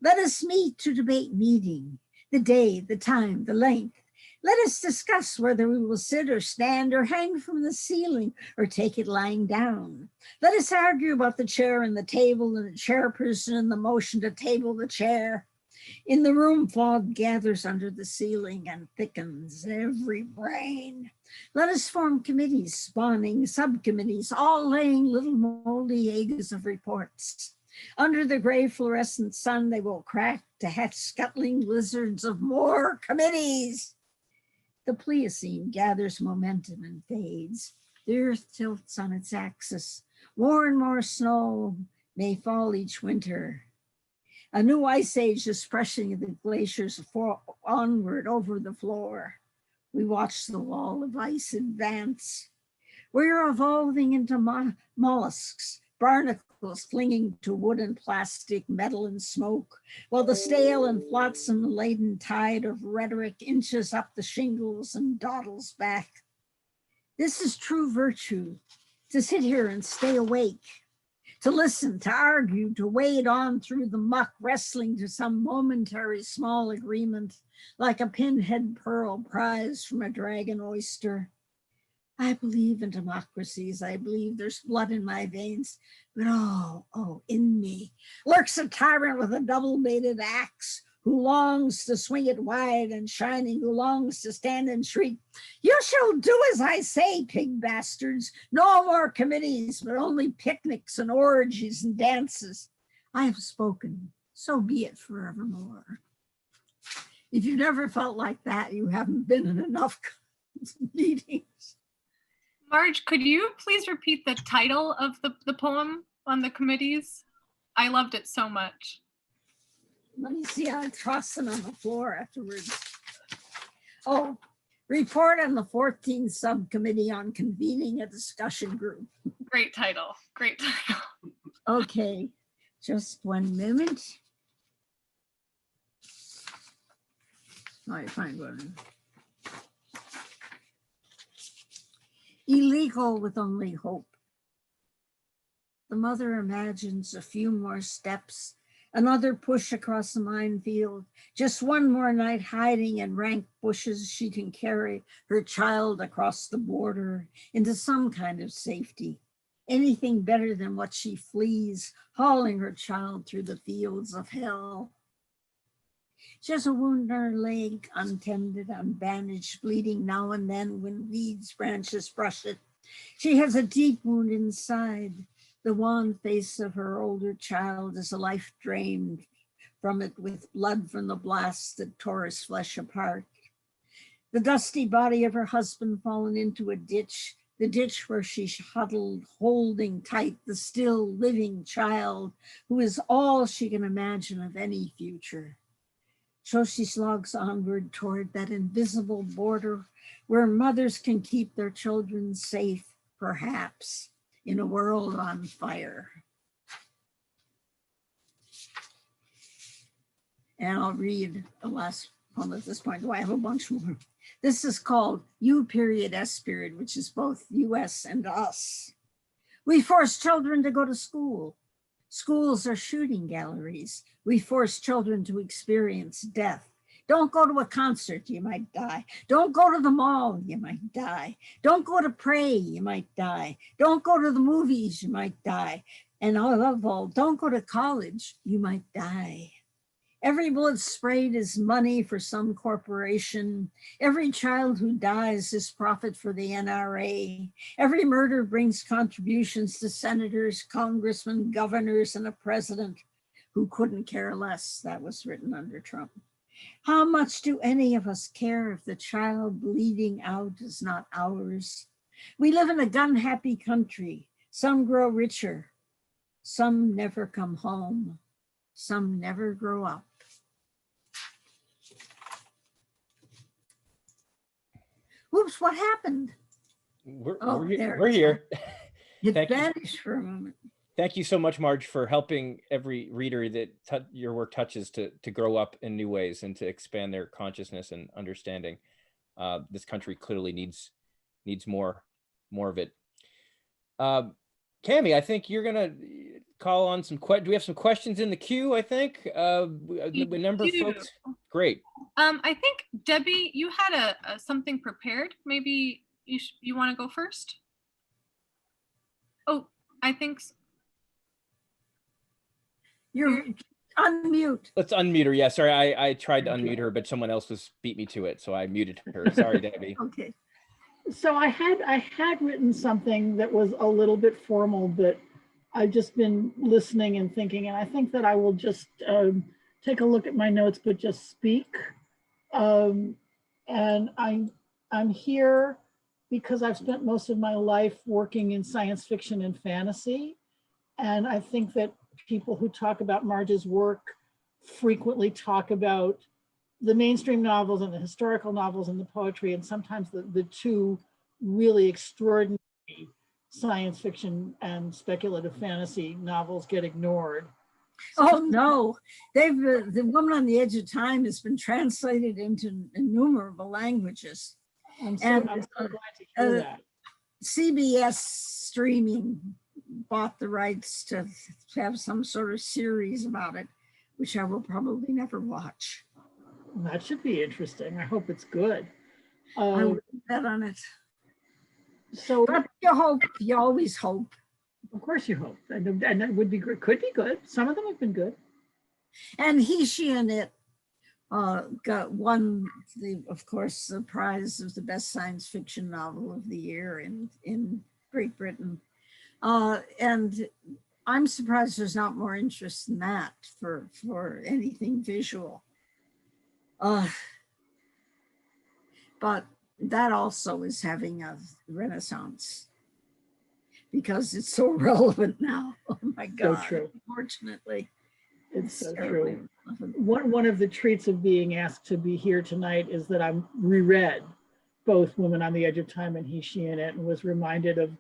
Let us meet to debate meeting, the day, the time, the length. Let us discuss whether we will sit or stand or hang from the ceiling or take it lying down. Let us argue about the chair and the table and the chairperson and the motion to table the chair. In the room, fog gathers under the ceiling and thickens every brain. Let us form committees, spawning subcommittees, all laying little moldy eggs of reports. Under the gray fluorescent sun, they will crack to hatch scuttling lizards of more committees. The Pliocene gathers momentum and fades. The earth tilts on its axis. More and more snow may fall each winter. A new ice age is pressing the glaciers onward over the floor. We watch the wall of ice advance. We're evolving into mollusks, barnacles clinging to wood and plastic, metal and smoke, while the stale and flotsam-laden tide of rhetoric inches up the shingles and dawdles back. This is true virtue, to sit here and stay awake, to listen, to argue, to wade on through the muck, wrestling to some momentary small agreement, like a pinhead pearl prize from a dragon oyster. I believe in democracies. I believe there's blood in my veins, but in me lurks a tyrant with a double-bladed axe who longs to swing it wide and shining, who longs to stand and shriek, "You shall do as I say, pig bastards. No more committees, but only picnics and orgies and dances. I have spoken, so be it forevermore." If you've never felt like that, you haven't been in enough meetings. Marge, could you please repeat the title of the poem on the committees? I loved it so much. Let me see, I tossed them on the floor afterwards. Oh, report on the 14th Subcommittee on Convening a Discussion Group. Great title, great title. Okay, just 1 minute. I find one. Illegal with only hope. The mother imagines a few more steps, another push across the minefield, just one more night hiding in rank bushes. She can carry her child across the border into some kind of safety. Anything better than what she flees, hauling her child through the fields of hell. She has a wound on her leg, untended, unbandaged, bleeding now and then when weeds, branches brush it. She has a deep wound inside. The wan face of her older child is a life drained from it with blood from the blast that tore his flesh apart. The dusty body of her husband fallen into a ditch, the ditch where she huddled, holding tight the still living child who is all she can imagine of any future. So she slogs onward toward that invisible border where mothers can keep their children safe, perhaps, in a world on fire. And I'll read the last one at this point, though I have a bunch more. This is called U period S period, which is both US and us. We force children to go to school. Schools are shooting galleries. We force children to experience death. Don't go to a concert, you might die. Don't go to the mall, you might die. Don't go to pray, you might die. Don't go to the movies, you might die. And above all, don't go to college, you might die. Every bullet sprayed is money for some corporation. Every child who dies is profit for the NRA. Every murder brings contributions to senators, congressmen, governors, and a president who couldn't care less. That was written under Trump. How much do any of us care if the child bleeding out is not ours? We live in a gun-happy country. Some grow richer. Some never come home. Some never grow up. Oops, what happened? We're here. It vanished for a moment. Thank you so much, Marge, for helping every reader that your work touches to grow up in new ways and to expand their consciousness and understanding. This country clearly needs more of it. Cami, I think you're gonna call on some do we have some questions in the queue? I think a number of folks. Great. I think Debi, you had something prepared. Maybe you want to go first. Oh, I think so. You're unmute. Let's unmute her. Yeah, sorry, I tried to unmute her, but someone else beat me to it, so I muted her. Sorry, Debi. Okay. So I had written something that was a little bit formal, but I've just been listening and thinking, and I think that I will just take a look at my notes, but just speak. And I'm here because I've spent most of my life working in science fiction and fantasy, and I think that people who talk about Marge's work frequently talk about the mainstream novels and the historical novels and the poetry, and sometimes the two really extraordinary science fiction and speculative fantasy novels get ignored. Oh no, the Woman on the Edge of Time has been translated into innumerable languages. I'm so glad to hear that. CBS streaming bought the rights to have some sort of series about it, which I will probably never watch. That should be interesting. I hope it's good. I would bet on it. So, but you hope. You always hope. Of course, you hope, and that would be good. Could be good. Some of them have been good. And He, She, and It won of course, the prize of the best science fiction novel of the year in Great Britain. And I'm surprised there's not more interest in that for anything visual. But that also is having a renaissance because it's so relevant now. Oh my God, so true. Unfortunately. It's so true. One of the treats of being asked to be here tonight is that I reread both Women on the Edge of Time and He, She, and It, and was reminded of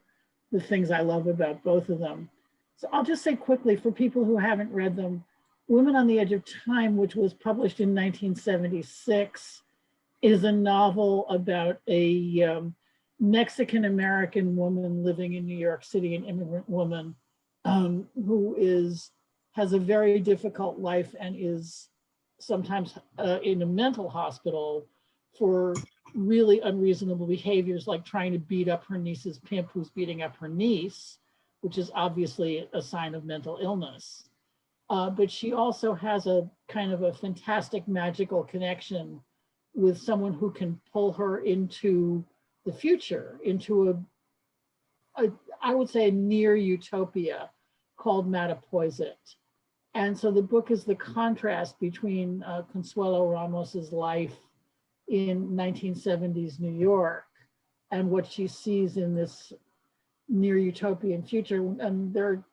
the things I love about both of them. So I'll just say quickly for people who haven't read them, Women on the Edge of Time, which was published in 1976, is a novel about a Mexican-American woman living in New York City, an immigrant woman who has a very difficult life and is sometimes in a mental hospital for really unreasonable behaviors, like trying to beat up her niece's pimp who's beating up her niece, which is obviously a sign of mental illness. But she also has a kind of a fantastic magical connection with someone who can pull her into the future, into I would say a near utopia called Mattapoisett. And so the book is the contrast between Consuelo Ramos's life in 1970s New York and what she sees in this near utopian future. And there are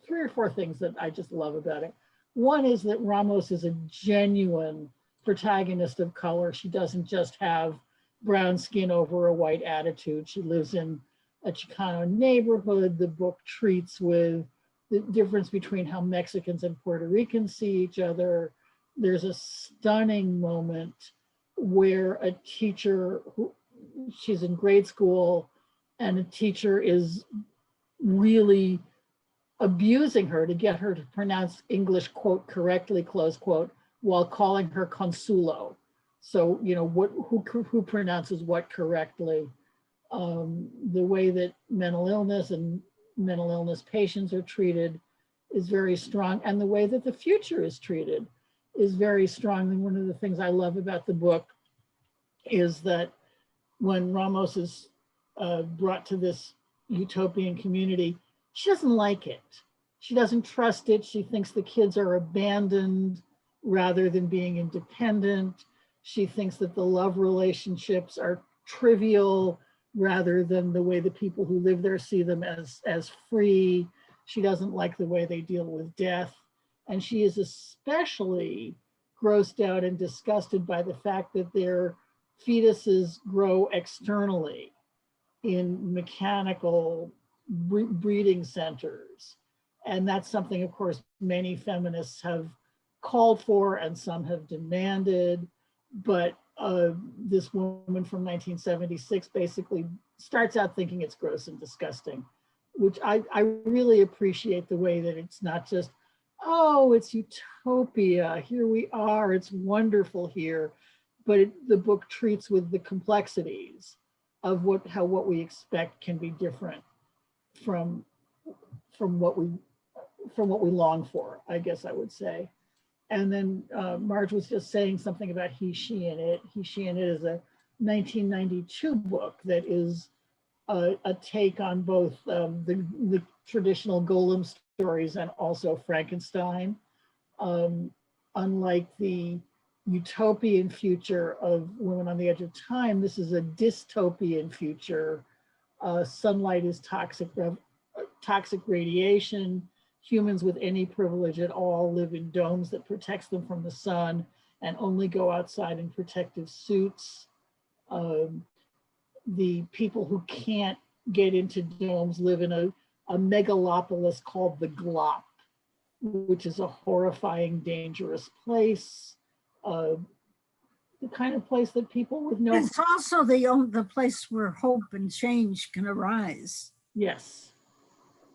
three or four things that I just love about it. One is that Ramos is a genuine protagonist of color. She doesn't just have brown skin over a white attitude. She lives in a Chicano neighborhood. The book treats with the difference between how Mexicans and Puerto Ricans see each other, there's a stunning moment where a teacher, she's in grade school, and a teacher is really abusing her to get her to pronounce English, quote, correctly, close quote, while calling her consulo. So, you know, who pronounces what correctly. The way that mental illness and mental illness patients are treated is very strong. And the way that the future is treated is very strong. And one of the things I love about the book is that when Ramos is brought to this utopian community, she doesn't like it. She doesn't trust it. She thinks the kids are abandoned rather than being independent. She thinks that the love relationships are trivial rather than the way the people who live there see them as free. She doesn't like the way they deal with death. And she is especially grossed out and disgusted by the fact that their fetuses grow externally in mechanical breeding centers. And that's something, of course, many feminists have called for and some have demanded. But this woman from 1976 basically starts out thinking it's gross and disgusting, which I really appreciate the way that it's not just, oh, it's utopia, here we are, it's wonderful here, but the book treats with the complexities of how what we expect can be different from what we long for, I guess I would say. And then Marge was just saying something about He, She, and It. He, She, and It is a 1992 book that is a take on both the traditional Golem stories and also Frankenstein. Unlike the utopian future of Women on the Edge of Time, this is a dystopian future. Sunlight is toxic radiation. Humans with any privilege at all live in domes that protects them from the sun and only go outside in protective suits. The people who can't get into domes live in a megalopolis called the Glop, which is a horrifying, dangerous place. The kind of place that people with no... It's also the place where hope and change can arise. Yes.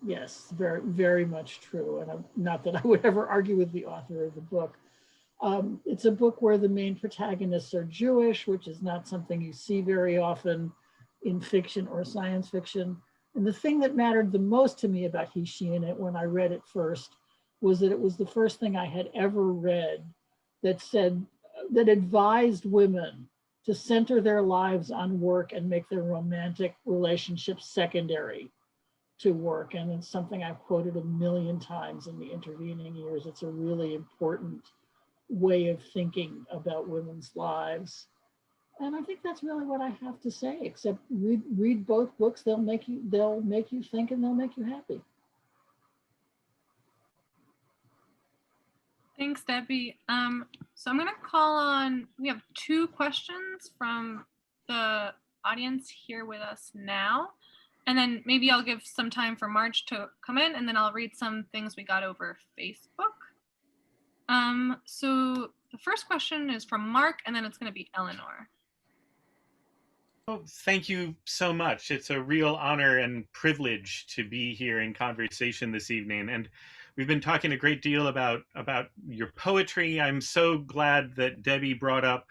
Yes, very, very much true. And not that I would ever argue with the author of the book. It's a book where the main protagonists are Jewish, which is not something you see very often in fiction or science fiction. And the thing that mattered the most to me about He, She, and It when I read it first was that it was the first thing I had ever read that advised women to center their lives on work and make their romantic relationships secondary to work. And it's something I've quoted a million times in the intervening years. It's a really important way of thinking about women's lives. And I think that's really what I have to say, except read both books. They'll make you think and they'll make you happy. Thanks, Debbie. So I'm gonna call on, we have 2 questions from the audience here with us now. And then maybe I'll give some time for Marge to come in, and then I'll read some things we got over Facebook. So the first question is from Mark, and then it's going to be Eleanor. Oh, thank you so much. It's a real honor and privilege to be here in conversation this evening. And we've been talking a great deal about your poetry. I'm so glad that Debbie brought up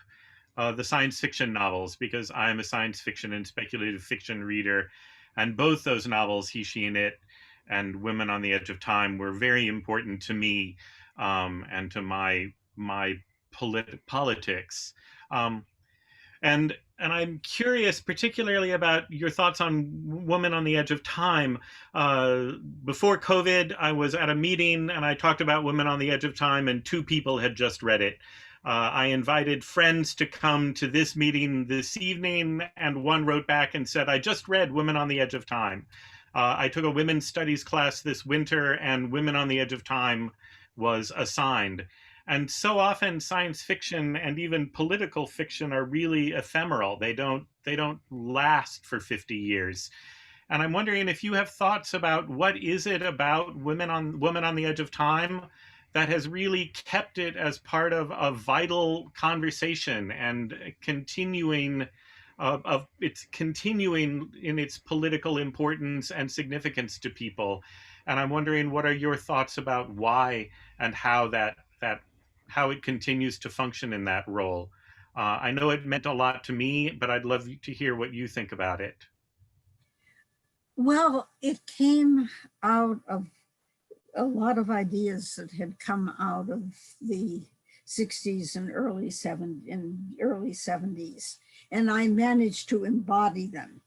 the science fiction novels, because I'm a science fiction and speculative fiction reader. And both those novels, He, She, and It, and Women on the Edge of Time, were very important to me and to my politics. And I'm curious particularly about your thoughts on Woman on the Edge of Time. Before COVID, I was at a meeting and I talked about Women on the Edge of Time, and 2 people had just read it. I invited friends to come to this meeting this evening, and one wrote back and said, I just read Women on the Edge of Time. I took a women's studies class this winter, and Women on the Edge of Time was assigned. And so often science fiction and even political fiction are really ephemeral. They don't last for 50 years. And I'm wondering if you have thoughts about what is it about Woman on the Edge of Time that has really kept it as part of a vital conversation and continuing it's continuing in its political importance and significance to people. And I'm wondering, what are your thoughts about why and how how it continues to function in that role? I know it meant a lot to me, but I'd love to hear what you think about it. Well, it came out of a lot of ideas that had come out of the 60s and early 70s, and I managed to embody them.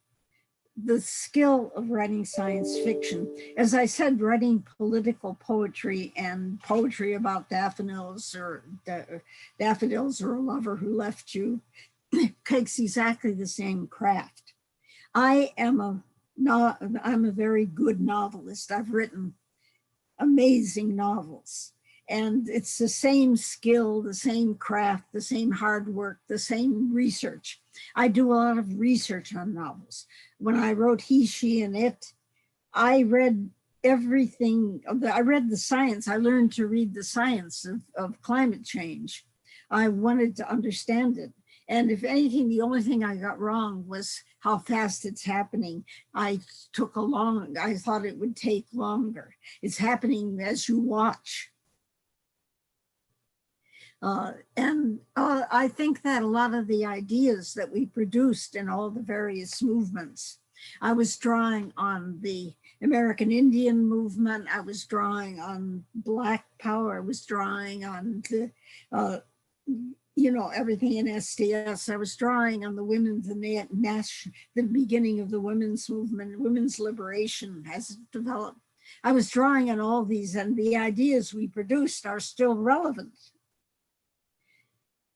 The skill of writing science fiction, as I said, writing political poetry and poetry about daffodils or a lover who left you takes exactly the same craft. I'm a very good novelist. I've written amazing novels, and it's the same skill, the same craft, the same hard work, the same research. I do a lot of research on novels. When I wrote He, She, and It, I read everything. I read the science. I learned to read the science of climate change. I wanted to understand it. And if anything, the only thing I got wrong was how fast it's happening. I thought it would take longer. It's happening as you watch. I think that a lot of the ideas that we produced in all the various movements, I was drawing on the American Indian movement, I was drawing on Black Power, I was drawing on the, everything in STS. I was drawing on the women's and the beginning of the women's movement, women's liberation as it developed. I was drawing on all these, and the ideas we produced are still relevant.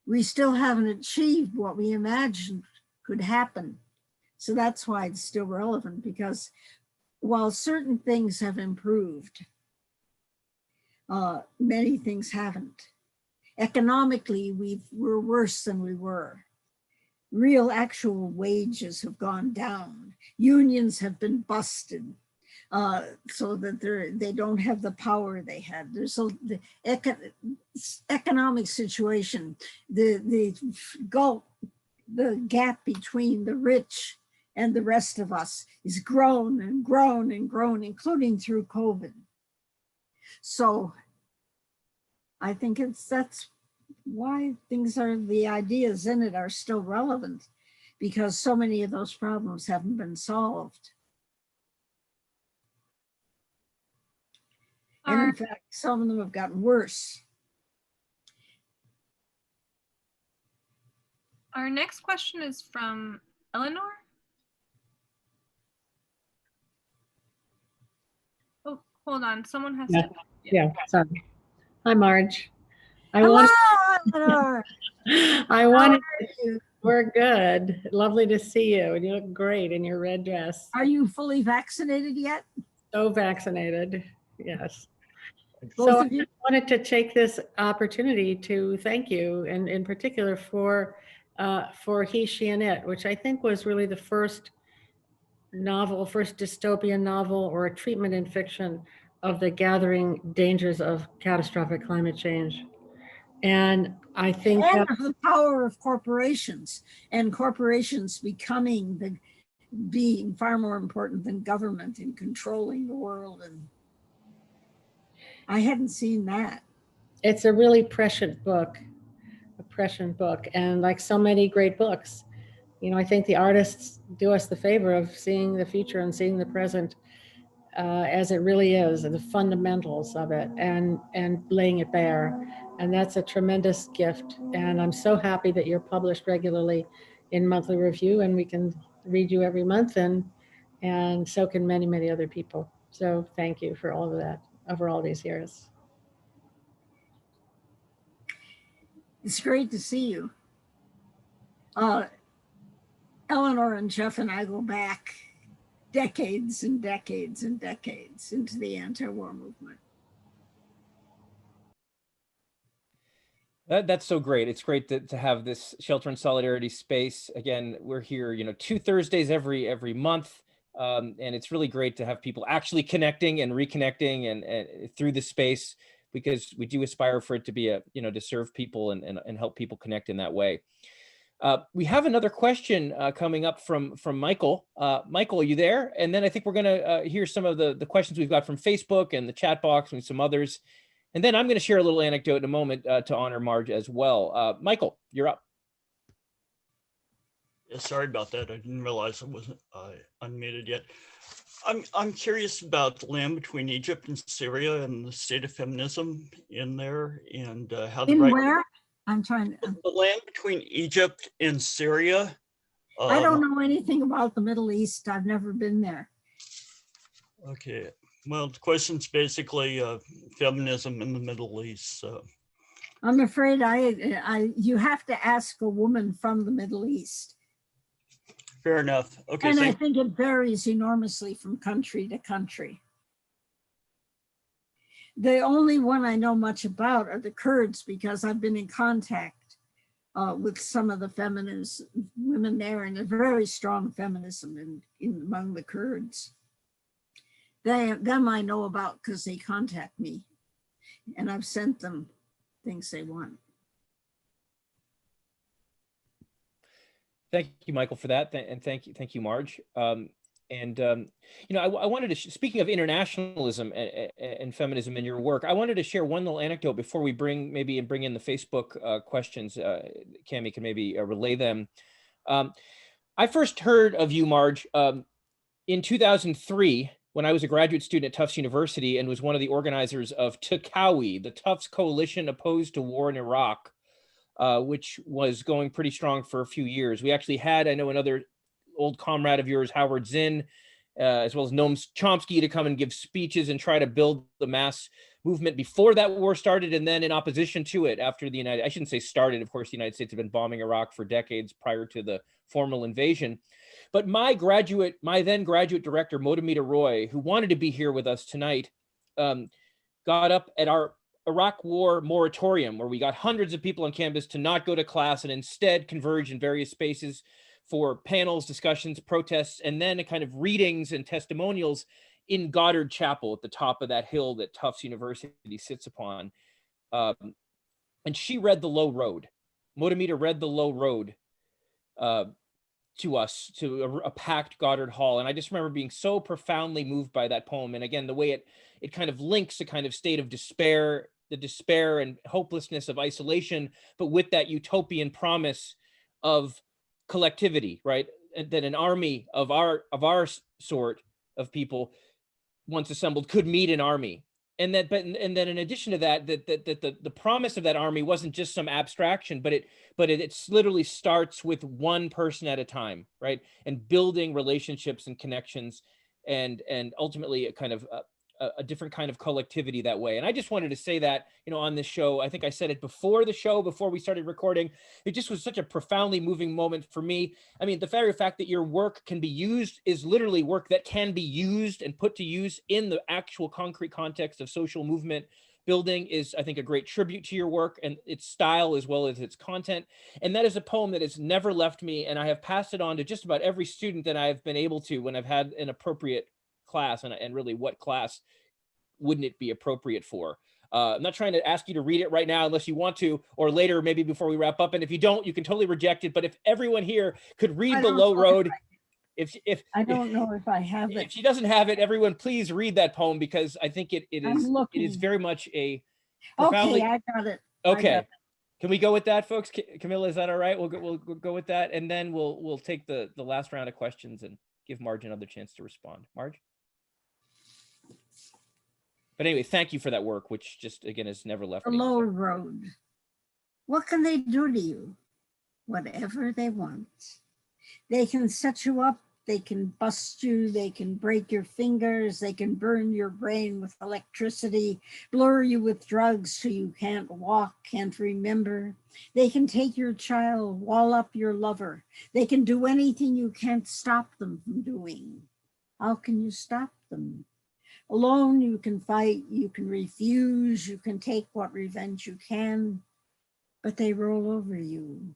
We still haven't achieved what we imagined could happen. So that's why it's still relevant, because while certain things have improved, many things haven't. Economically, we're worse than we were. Real actual wages have gone down. Unions have been busted so that they don't have the power they had. There's the economic situation, the gap between the rich and the rest of us is grown and grown and grown, including through COVID. So I think that's why the ideas in it are still relevant, because so many of those problems haven't been solved. And in fact, some of them have gotten worse. Our next question is from Eleanor. Oh, hold on. Someone has to. Yeah, sorry. Hi, Marge. Hello, Eleanor. We're good. Lovely to see you. And you look great in your red dress. Are you fully vaccinated yet? So vaccinated, yes. So I wanted to take this opportunity to thank you, and in particular for He, She, and It, which I think was really the first dystopian novel or a treatment in fiction of the gathering dangers of catastrophic climate change. And I think and the power of corporations, and corporations being far more important than government in controlling the world. And I hadn't seen that. It's a really prescient book, and like so many great books, I think the artists do us the favor of seeing the future and seeing the present as it really is, and the fundamentals of it, and laying it bare. And that's a tremendous gift. And I'm so happy that you're published regularly in Monthly Review, and we can read you every month, and so can many, many other people. So thank you for all of that over all these years. It's great to see you. Eleanor and Jeff and I go back decades and decades and decades into the anti-war movement. That's so great. It's great to have this Shelter in Solidarity space. Again, we're here, 2 Thursdays every month. And it's really great to have people actually connecting and reconnecting and through the space because we do aspire for it to be to serve people and help people connect in that way. We have another question coming up from Michael. Michael, are you there? And then I think we're going to hear some of the questions we've got from Facebook and the chat box and some others. And then I'm going to share a little anecdote in a moment to honor Marge as well. Michael, you're up. Yeah, sorry about that. I didn't realize I wasn't unmuted yet. I'm curious about the land between Egypt and Syria and the state of feminism in there, and how the In where? I'm trying to. The land between Egypt and Syria. I don't know anything about the Middle East. I've never been there. Okay. Well, the question's basically feminism in the Middle East. So. I'm afraid you have to ask a woman from the Middle East. Fair enough. Okay. And I think it varies enormously from country to country. The only one I know much about are the Kurds, because I've been in contact with some of the feminist women there, and a very strong feminism among the Kurds. Them I know about because they contact me, and I've sent them things they want. Thank you, Michael, for that, and thank you, Marge. I wanted to, speaking of internationalism and feminism in your work, I wanted to share one little anecdote before we bring in the Facebook questions. Cami can maybe relay them. I first heard of you, Marge, in 2003 when I was a graduate student at Tufts University and was one of the organizers of TCOWI, the Tufts Coalition Opposed to War in Iraq, which was going pretty strong for a few years. We actually had, I know, another old comrade of yours, Howard Zinn, as well as Noam Chomsky, to come and give speeches and try to build the mass movement before that war started, and then in opposition to it after I shouldn't say started, of course, the United States had been bombing Iraq for decades prior to the formal invasion. But my then graduate director, Modamita Roy, who wanted to be here with us tonight, got up at our Iraq War moratorium, where we got hundreds of people on campus to not go to class and instead converge in various spaces for panels, discussions, protests, and then a kind of readings and testimonials in Goddard Chapel at the top of that hill that Tufts University sits upon. And she read The Low Road. Modamita read The Low Road to us, to a packed Goddard Hall. And I just remember being so profoundly moved by that poem. And again, the way it kind of links a kind of state of despair, the despair and hopelessness of isolation, but with that utopian promise of collectivity, right? And that an army of our sort of people, once assembled, could meet an army. And then in addition to that, the promise of that army wasn't just some abstraction, but it literally starts with one person at a time, right? And building relationships and connections, and ultimately a kind of a different kind of collectivity that way. And I just wanted to say that, on this show. I think I said it before the show, before we started recording. It just was such a profoundly moving moment for me. I mean, the very fact that your work can be used is literally work that can be used and put to use in the actual concrete context of social movement building is, I think, a great tribute to your work and its style as well as its content. And that is a poem that has never left me. And I have passed it on to just about every student that I've been able to when I've had an appropriate class, and really what class wouldn't it be appropriate for? I'm not trying to ask you to read it right now unless you want to, or later, maybe before we wrap up. And if you don't, you can totally reject it. But if everyone here could read The Low Road, if I don't know if I have it. If she doesn't have it, everyone please read that poem, because I think it is very much a profoundly... Okay, I got it. Okay. Got it. Can we go with that, folks? Camila, is that all right? We'll go with that, and then we'll take the last round of questions and give Marge another chance to respond. Marge? But anyway, thank you for that work, which just, again, has never left The me. Low Road. What can they do to you? Whatever they want. They can set you up, they can bust you, they can break your fingers, they can burn your brain with electricity, blur you with drugs so you can't walk, can't remember. They can take your child, wall up your lover. They can do anything you can't stop them from doing. How can you stop them? Alone, you can fight, you can refuse, you can take what revenge you can, but they roll over you.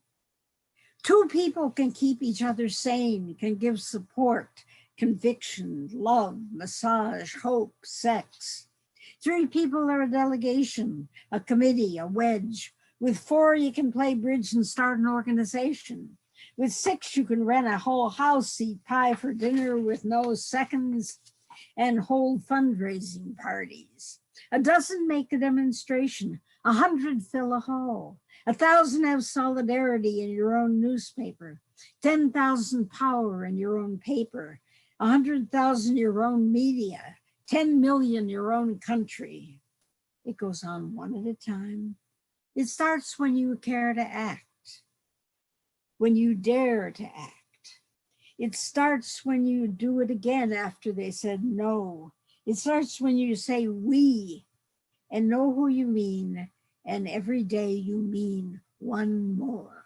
Two people can keep each other sane, can give support, conviction, love, massage, hope, sex. 3 people are a delegation, a committee, a wedge. With 4, you can play bridge and start an organization. With 6, you can rent a whole house, eat pie for dinner with no seconds, and hold fundraising parties. A dozen make a demonstration, 100 fill a hall, 1,000 have solidarity in your own newspaper, 10,000 power in your own paper, 100,000 your own media, 10 million your own country. It goes on one at a time. It starts when you care to act, when you dare to act. It starts when you do it again after they said no. It starts when you say we and know who you mean, and every day you mean one more.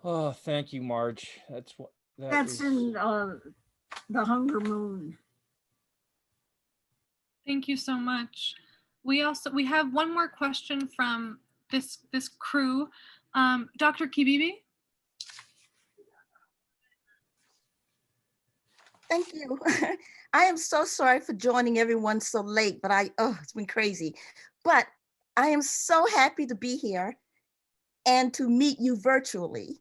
Oh, thank you, Marge. That's in The Hunger Moon. Thank you so much. We have one more question from this crew. Dr. Kibbibi? Thank you. I am so sorry for joining everyone so late, but it's been crazy. But I am so happy to be here and to meet you virtually.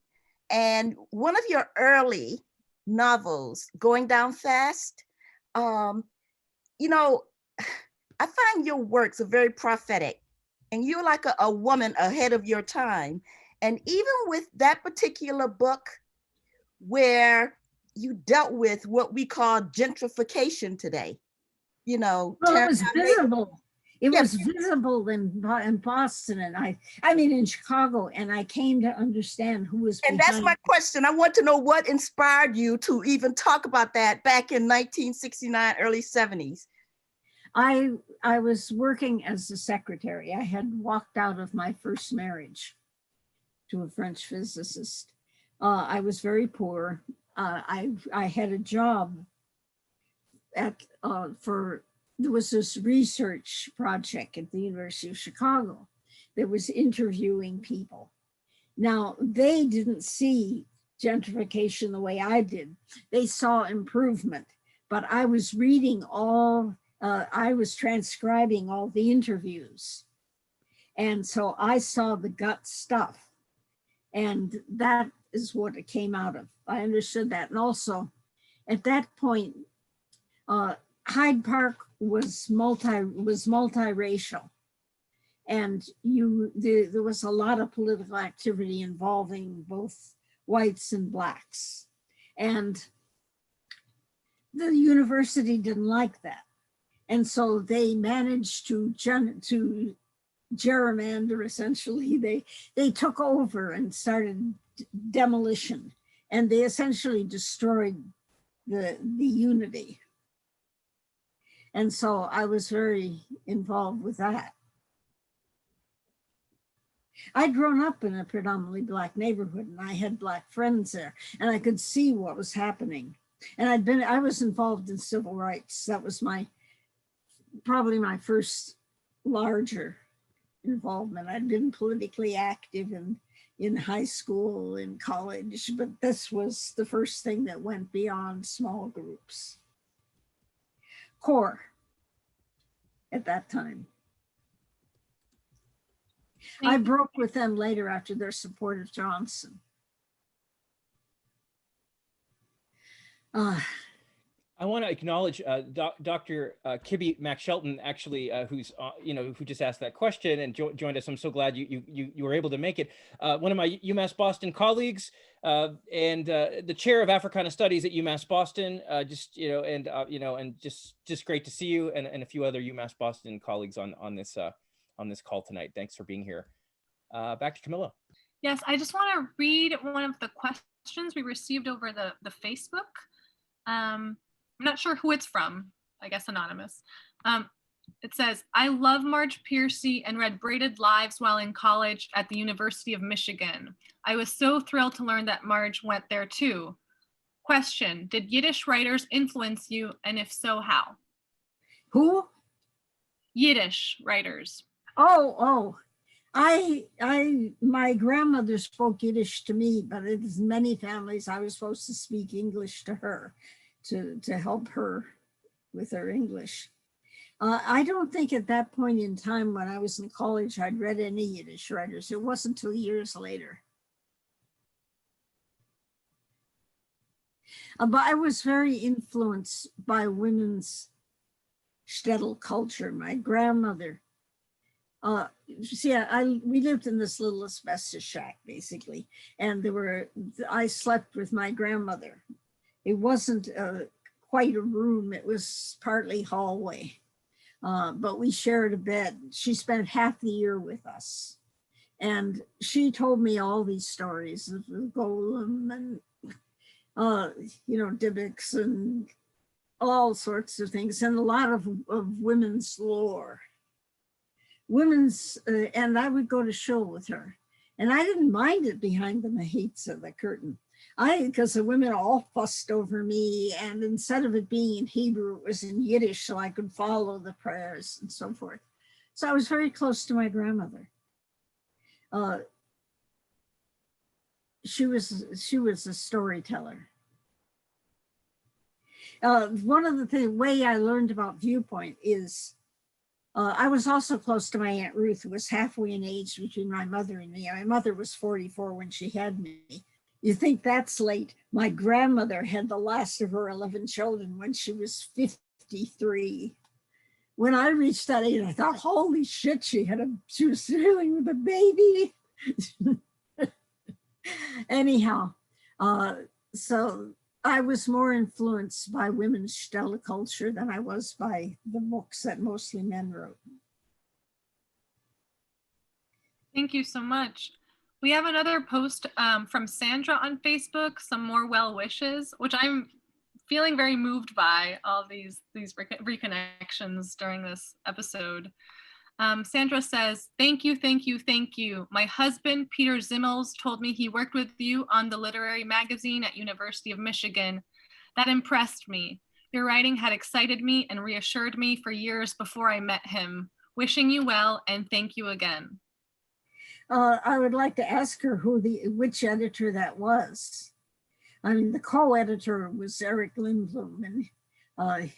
And one of your early novels, Going Down Fast, you know, I find your works are very prophetic, and you're like a woman ahead of your time. And even with that particular book, where you dealt with what we call gentrification today, you know. Well, it was visible. It was visible in Boston, and I mean in Chicago, and I came to understand who was behind. And that's my question. I want to know what inspired you to even talk about that back in 1969, early 70s. I was working as a secretary. I had walked out of my first marriage to a French physicist. I was very poor. I had a job there was this research project at the University of Chicago that was interviewing people. Now, they didn't see gentrification the way I did. They saw improvement, but I was reading I was transcribing all the interviews. And so I saw the gut stuff, and that is what it came out of. I understood that. And also at that point, Hyde Park was multiracial, and there was a lot of political activity involving both whites and blacks, and the university didn't like that, and so they managed to gerrymander. Essentially, they took over and started demolition, and they essentially destroyed the unity. And so I was very involved with that. I'd grown up in a predominantly Black neighborhood, and I had Black friends there, and I could see what was happening. And I was involved in civil rights. That was probably my first larger involvement. I'd been politically active in high school, in college, but this was the first thing that went beyond small groups. CORE at that time. I broke with them later after their support of Johnson. I want to acknowledge Dr. Kibbibi Mack-Shelton, actually, who's who just asked that question and joined us. I'm so glad you were able to make it. One of my UMass Boston colleagues and the chair of Africana Studies at UMass Boston. Just great to see you and a few other UMass Boston colleagues on this call tonight. Thanks for being here. Back to Camila. Yes, I just want to read one of the questions we received over the Facebook. I'm not sure who it's from, I guess anonymous. It says, I love Marge Piercy and read Braided Lives while in college at the University of Michigan. I was so thrilled to learn that Marge went there too. Question, did Yiddish writers influence you, and if so, how? Who? Yiddish writers. My grandmother spoke Yiddish to me, but in many families I was supposed to speak English to her to help her with her English. I don't think at that point in time when I was in college, I'd read any Yiddish writers. It wasn't 2 years later. But I was very influenced by women's shtetl culture. My grandmother, we lived in this little asbestos shack basically, and I slept with my grandmother. It wasn't quite a room, it was partly hallway, but we shared a bed. She spent half the year with us, and she told me all these stories of the golem and depictions and all sorts of things, and a lot of women's lore. And I would go to shul with her, and I didn't mind it behind the mahitza, the curtain. Because the women all fussed over me, and instead of it being in Hebrew, it was in Yiddish, so I could follow the prayers and so forth. So I was very close to my grandmother. She was a storyteller. One of the way I learned about viewpoint is I was also close to my Aunt Ruth, who was halfway in age between my mother and me. My mother was 44 when she had me. You think that's late? My grandmother had the last of her 11 children when she was 53. When I reached that age, I thought, holy shit, she was dealing with a baby. Anyhow, so I was more influenced by women's shtetl culture than I was by the books that mostly men wrote. Thank you so much. We have another post from Sandra on Facebook, some more well wishes, which I'm feeling very moved by, all these reconnections during this episode. Sandra says, thank you, thank you, thank you. My husband, Peter Zimmels, told me he worked with you on the literary magazine at University of Michigan. That impressed me. Your writing had excited me and reassured me for years before I met him. Wishing you well, and thank you again. I would like to ask her which editor that was. I mean, the co-editor was Eric Lindblom, and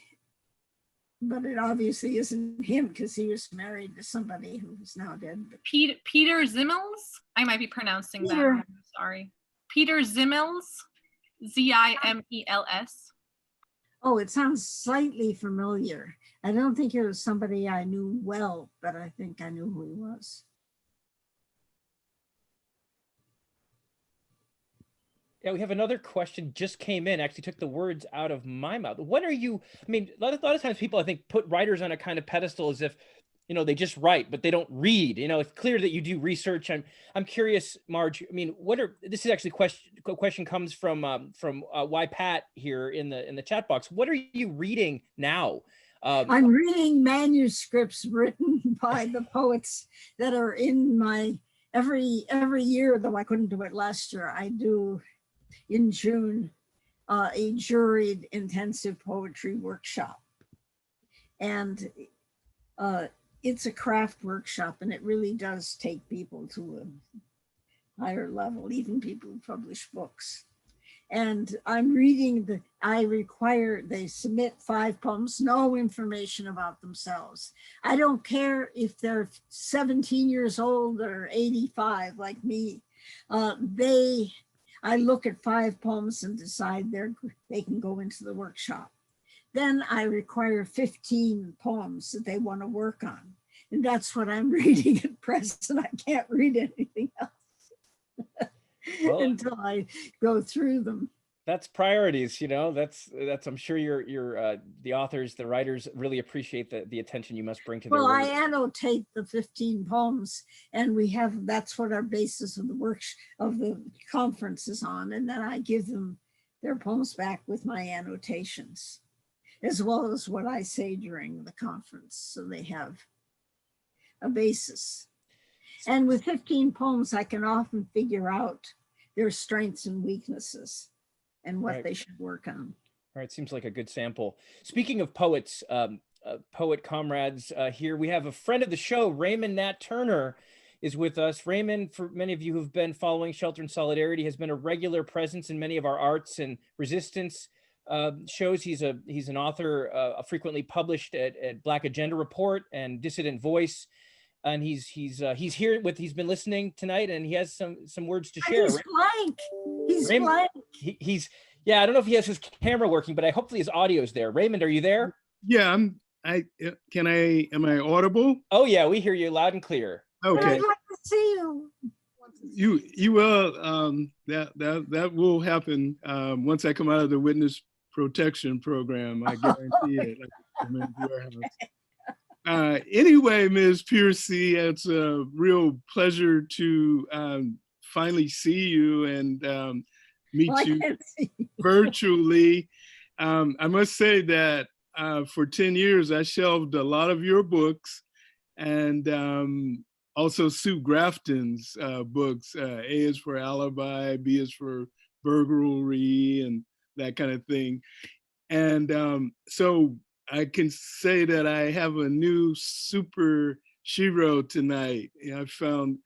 but it obviously isn't him because he was married to somebody who's now dead. Peter Zimmels? I might be pronouncing that wrong, sorry. Peter Zimmels, Zimels. Oh, it sounds slightly familiar. I don't think it was somebody I knew well, but I think I knew who he was. Yeah, we have another question just came in, actually took the words out of my mouth. What are you, I mean, a lot of times people, I think, put writers on a kind of pedestal as if, they just write, but they don't read. It's clear that you do research. I'm curious, Marge, I mean, this is actually a question comes from Y Pat here in the chat box. What are you reading now? I'm reading manuscripts written by the poets that are in my, every year, though I couldn't do it last year, I do in June, a juried intensive poetry workshop. And it's a craft workshop, and it really does take people to a higher level, even people who publish books. And I'm reading they submit 5 poems, no information about themselves. I don't care if they're 17 years old or 85 like me. I look at 5 poems and decide they can go into the workshop. Then I require 15 poems that they want to work on. And that's what I'm reading at present. I can't read anything else until I go through them. That's priorities, that's I'm sure the authors, the writers really appreciate the attention you must bring to their work. Well, I annotate the 15 poems, and that's what our basis of the conference is on, and then I give them their poems back with my annotations, as well as what I say during the conference, so they have a basis. And with 15 poems, I can often figure out their strengths and weaknesses and what they should work on. All right, seems like a good sample. Speaking of poets, poet comrades, here we have a friend of the show, Raymond Nat Turner is with us. Raymond, for many of you who've been following Shelter in Solidarity, has been a regular presence in many of our arts and resistance shows. He's an author, frequently published at Black Agenda Report and Dissident Voice. And he's here with, he's been listening tonight, and he has some words to share. He's blank. He's Raymond, blank. He's yeah, I don't know if he has his camera working, but hopefully his audio's there. Raymond, are you there? Yeah, am I audible? Oh yeah, we hear you loud and clear. But Okay. I'd like to see you. You will, that will happen once I come out of the witness protection program. I guarantee it. Like, come into your house. Anyway, Ms. Piercy, it's a real pleasure to finally see you and meet you virtually. I must say that for 10 years, I shelved a lot of your books, and also Sue Grafton's books. A is for alibi, B is for burglary, and that kind of thing. And so I can say that I have a new super shero tonight. I found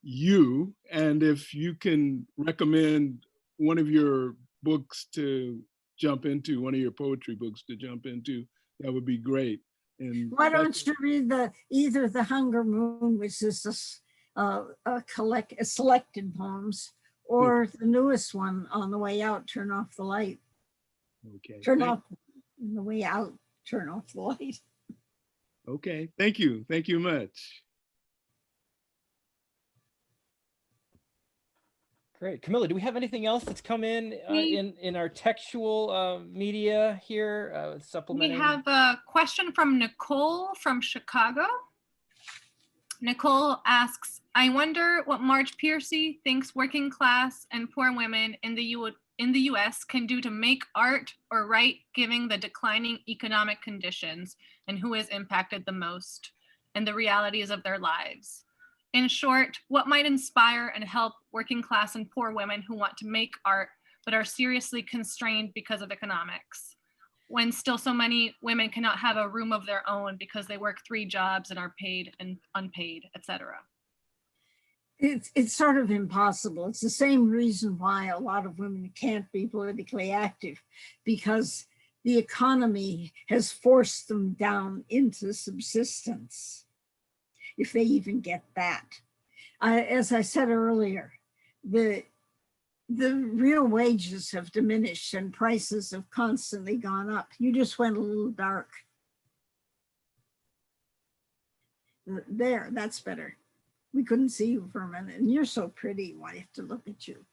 you, and if you can recommend one of your books to jump into, one of your poetry books to jump into, that would be great. And why don't you read either The Hunger Moon, which is a selected poems, or the newest one, On the Way Out, Turn Off the Light. Okay. Turn off on the way out. Turn off the light. Okay, thank you much. Great. Camila, do we have anything else that's come in our textual media here, supplementing? We have a question from Nicole from Chicago. Nicole asks, I wonder what Marge Piercy thinks working class and poor women in the US can do to make art or write, given the declining economic conditions, and who is impacted the most and the realities of their lives. In short, what might inspire and help working class and poor women who want to make art but are seriously constrained because of economics, when still so many women cannot have a room of their own because they work 3 jobs and are paid and unpaid, etc. It's sort of impossible. It's the same reason why a lot of women can't be politically active, because the economy has forced them down into subsistence, if they even get that. As I said earlier, the real wages have diminished and prices have constantly gone up. You just went a little dark. There, that's better. We couldn't see you for a minute, and you're so pretty. Why do I have to look at you?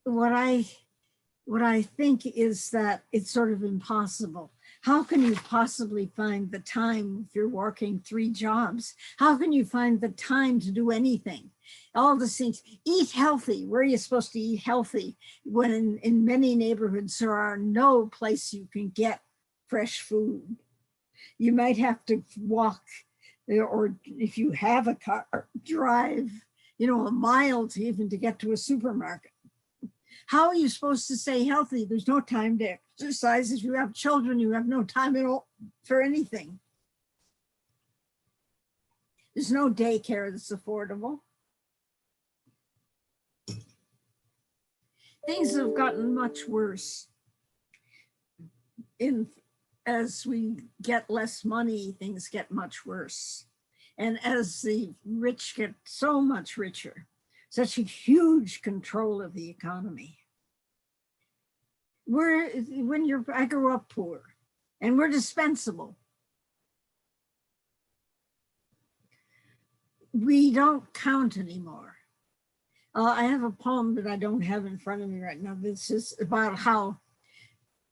What I think is that it's sort of impossible. How can you possibly find the time if you're working 3 jobs? How can you find the time to do anything? All the things, eat healthy. Where are you supposed to eat healthy when in many neighborhoods there are no place you can get fresh food? You might have to walk, or if you have a car, drive, a mile to get to a supermarket. How are you supposed to stay healthy? There's no time to exercise. If you have children, you have no time at all for anything. There's no daycare that's affordable. Things have gotten much worse. As we get less money, things get much worse. And as the rich get so much richer, such a huge control of the economy. I grew up poor, and we're dispensable. We don't count anymore. I have a poem that I don't have in front of me right now. This is about how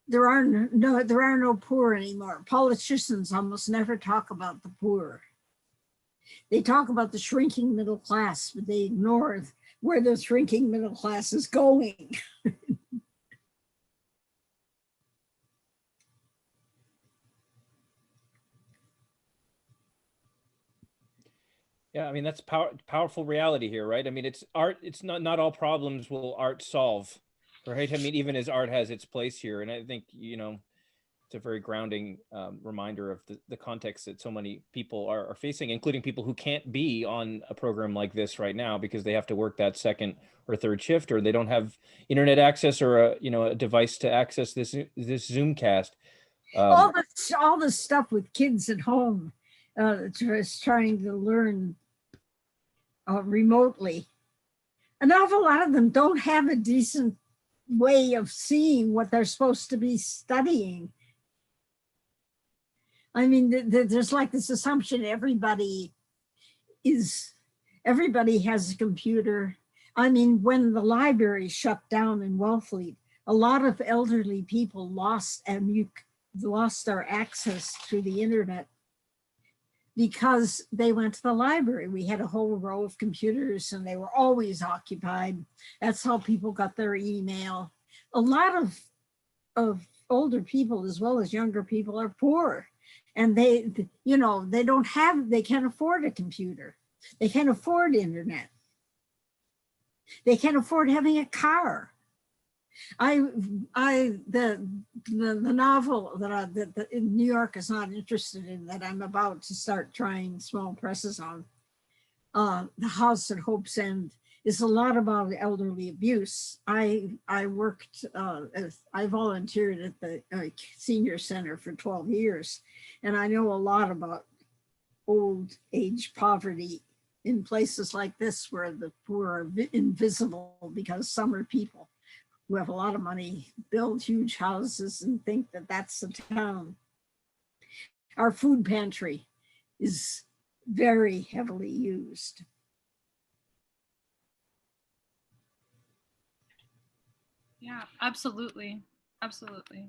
there are no poor anymore. Politicians almost never talk about the poor. They talk about the shrinking middle class, but they ignore where the shrinking middle class is going. Yeah, I mean, that's powerful reality here, right? I mean, it's art. It's not all problems will art solve, right? I mean, even as art has its place here, and I think it's a very grounding reminder of the context that so many people are facing, including people who can't be on a program like this right now because they have to work that second or third shift, or they don't have internet access or a device to access this Zoomcast. All the stuff with kids at home, just trying to learn remotely. An awful lot of them don't have a decent way of seeing what they're supposed to be studying. I mean, there's like this assumption everybody has a computer. I mean, when the library shut down in Wellfleet, a lot of elderly people lost their access to the internet because they went to the library. We had a whole row of computers and they were always occupied. That's how people got their email. A lot of older people as well as younger people are poor, and they can't afford a computer. They can't afford internet. They can't afford having a car. The novel that in New York is not interested in, that I'm about to start trying small presses on, The House at Hope's End, is a lot about elderly abuse. I volunteered at the senior center for 12 years, and I know a lot about old age poverty in places like this where the poor are invisible because some are people who have a lot of money, build huge houses and think that that's the town. Our food pantry is very heavily used. Yeah, absolutely. Absolutely.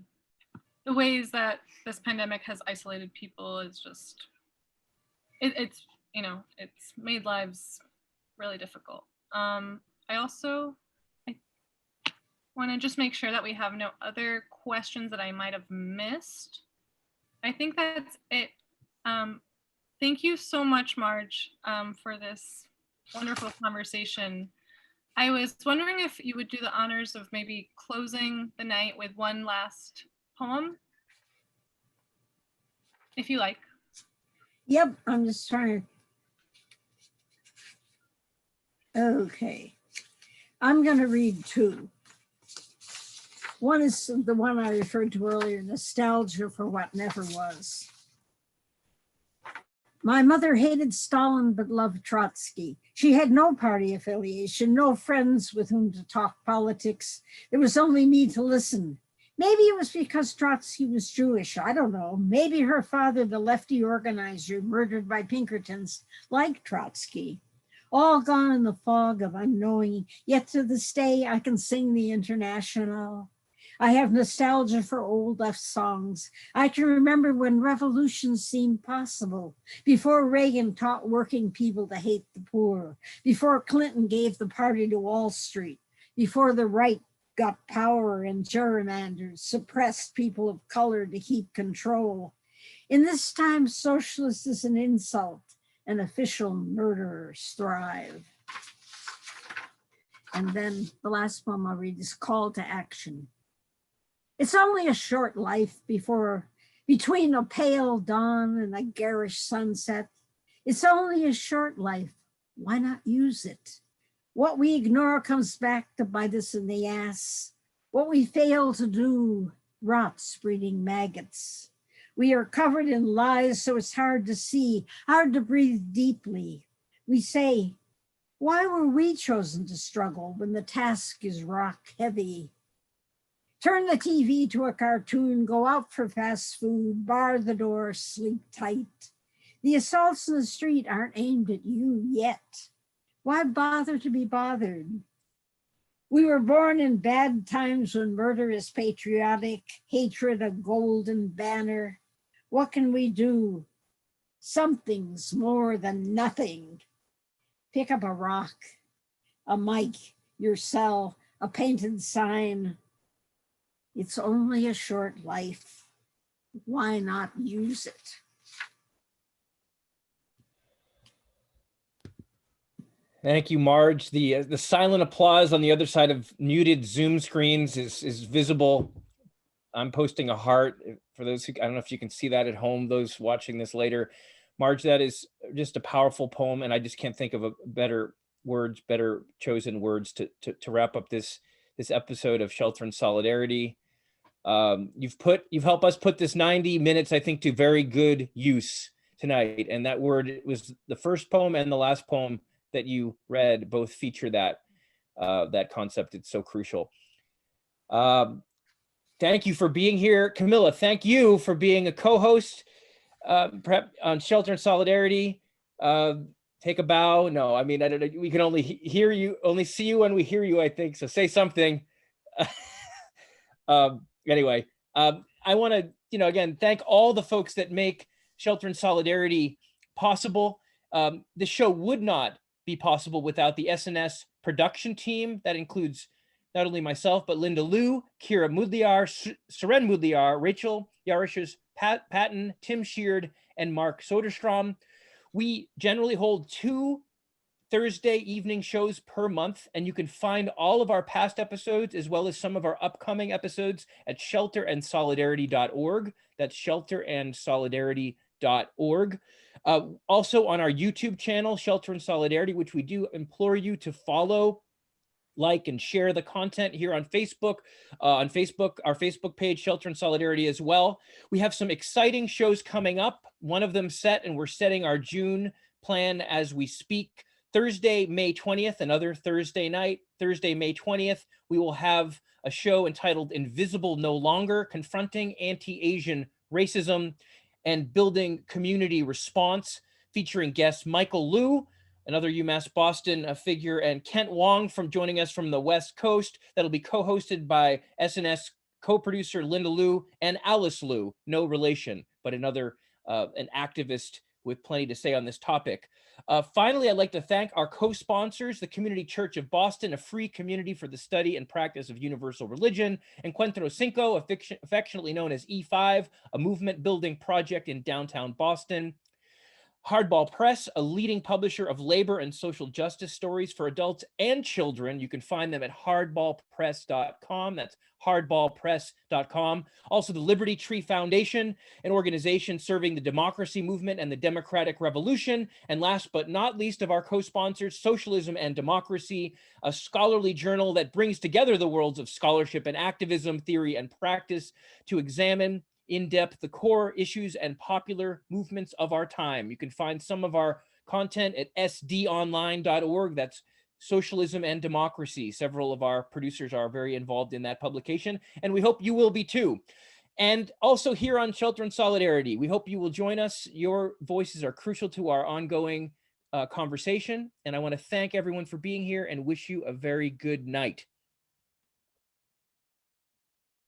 The ways that this pandemic has isolated people is just, it's made lives really difficult. I want to just make sure that we have no other questions that I might have missed. I think that's it. Thank you so much, Marge, for this wonderful conversation. I was wondering if you would do the honors of maybe closing the night with one last poem, if you like. Yep, I'm just trying to. Okay, I'm going to read two. One is the one I referred to earlier, Nostalgia for What Never Was. My mother hated Stalin but loved Trotsky. She had no party affiliation, no friends with whom to talk politics. There was only me to listen. Maybe it was because Trotsky was Jewish, I don't know. Maybe her father, the lefty organizer murdered by Pinkertons, liked Trotsky. All gone in the fog of unknowing, yet to this day I can sing the International. I have nostalgia for old left songs. I can remember when revolutions seemed possible, before Reagan taught working people to hate the poor, before Clinton gave the party to Wall Street, before the right got power and gerrymandered, suppressed people of color to keep control. In this time, socialist is an insult, and official murderers thrive. And then the last poem I'll read is Call to Action. It's only a short life between a pale dawn and a garish sunset. It's only a short life. Why not use it? What we ignore comes back to bite us in the ass. What we fail to do rots, breeding maggots. We are covered in lies, so it's hard to see, hard to breathe deeply. We say, why were we chosen to struggle when the task is rock heavy? Turn the TV to a cartoon, go out for fast food, bar the door, sleep tight. The assaults in the street aren't aimed at you yet. Why bother to be bothered? We were born in bad times when murder is patriotic, hatred a golden banner. What can we do? Something's more than nothing. Pick up a rock, a mic, your cell, a painted sign. It's only a short life. Why not use it? Thank you, Marge. The silent applause on the other side of muted Zoom screens is visible I'm posting a heart for those who, I don't know if you can see that at home, those watching this later. Marge, that is just a powerful poem, and I just can't think of a better chosen words to wrap up this episode of Shelter in Solidarity. You've helped us put this 90 minutes, I think, to very good use tonight. And that word was the first poem and the last poem that you read, both feature that concept. It's so crucial. Thank you for being here. Camila, thank you for being a co-host on Shelter in Solidarity. Take a bow. No, I mean, I don't know. We can only hear you, only see you when we hear you, I think. So say something. Anyway, I want to, again, thank all the folks that make Shelter in Solidarity possible. The show would not be possible without the SNS production team. That includes not only myself, but Linda Liu, Kira Mudliar, Seren Mudliar, Rachel Yarish's, Patten, Tim Sheard, and Mark Soderstrom. We generally hold 2 Thursday evening shows per month, and you can find all of our past episodes as well as some of our upcoming episodes at shelterandsolidarity.org. That's shelterandsolidarity.org. Also on our YouTube channel, Shelter in Solidarity, which we do implore you to follow, like, and share the content here on Facebook. Our Facebook page, Shelter in Solidarity as well. We have some exciting shows coming up. One of them set, and we're setting our June plan as we speak. Thursday, May 20th, another Thursday night, Thursday, May 20th, we will have a show entitled Invisible No Longer, Confronting Anti-Asian Racism and Building Community Response, featuring guests Michael Liu, another UMass Boston figure, and Kent Wong joining us from the West Coast. That'll be co-hosted by SNS co-producer Linda Liu and Alice Liu, no relation, but another an activist with plenty to say on this topic. Finally, I'd like to thank our co-sponsors, the Community Church of Boston, a free community for the study and practice of universal religion, Encuentro Cinco, affectionately known as E5, a movement-building project in downtown Boston. Hardball Press, a leading publisher of labor and social justice stories for adults and children. You can find them at hardballpress.com. That's hardballpress.com. Also, the Liberty Tree Foundation, an organization serving the democracy movement and the democratic revolution. And last but not least of our co-sponsors, Socialism and Democracy, a scholarly journal that brings together the worlds of scholarship and activism, theory and practice to examine in depth the core issues and popular movements of our time. You can find some of our content at sdonline.org. That's Socialism and Democracy. Several of our producers are very involved in that publication, and we hope you will be too. And also here on Shelter in Solidarity, we hope you will join us. Your voices are crucial to our ongoing conversation, and I want to thank everyone for being here and wish you a very good night.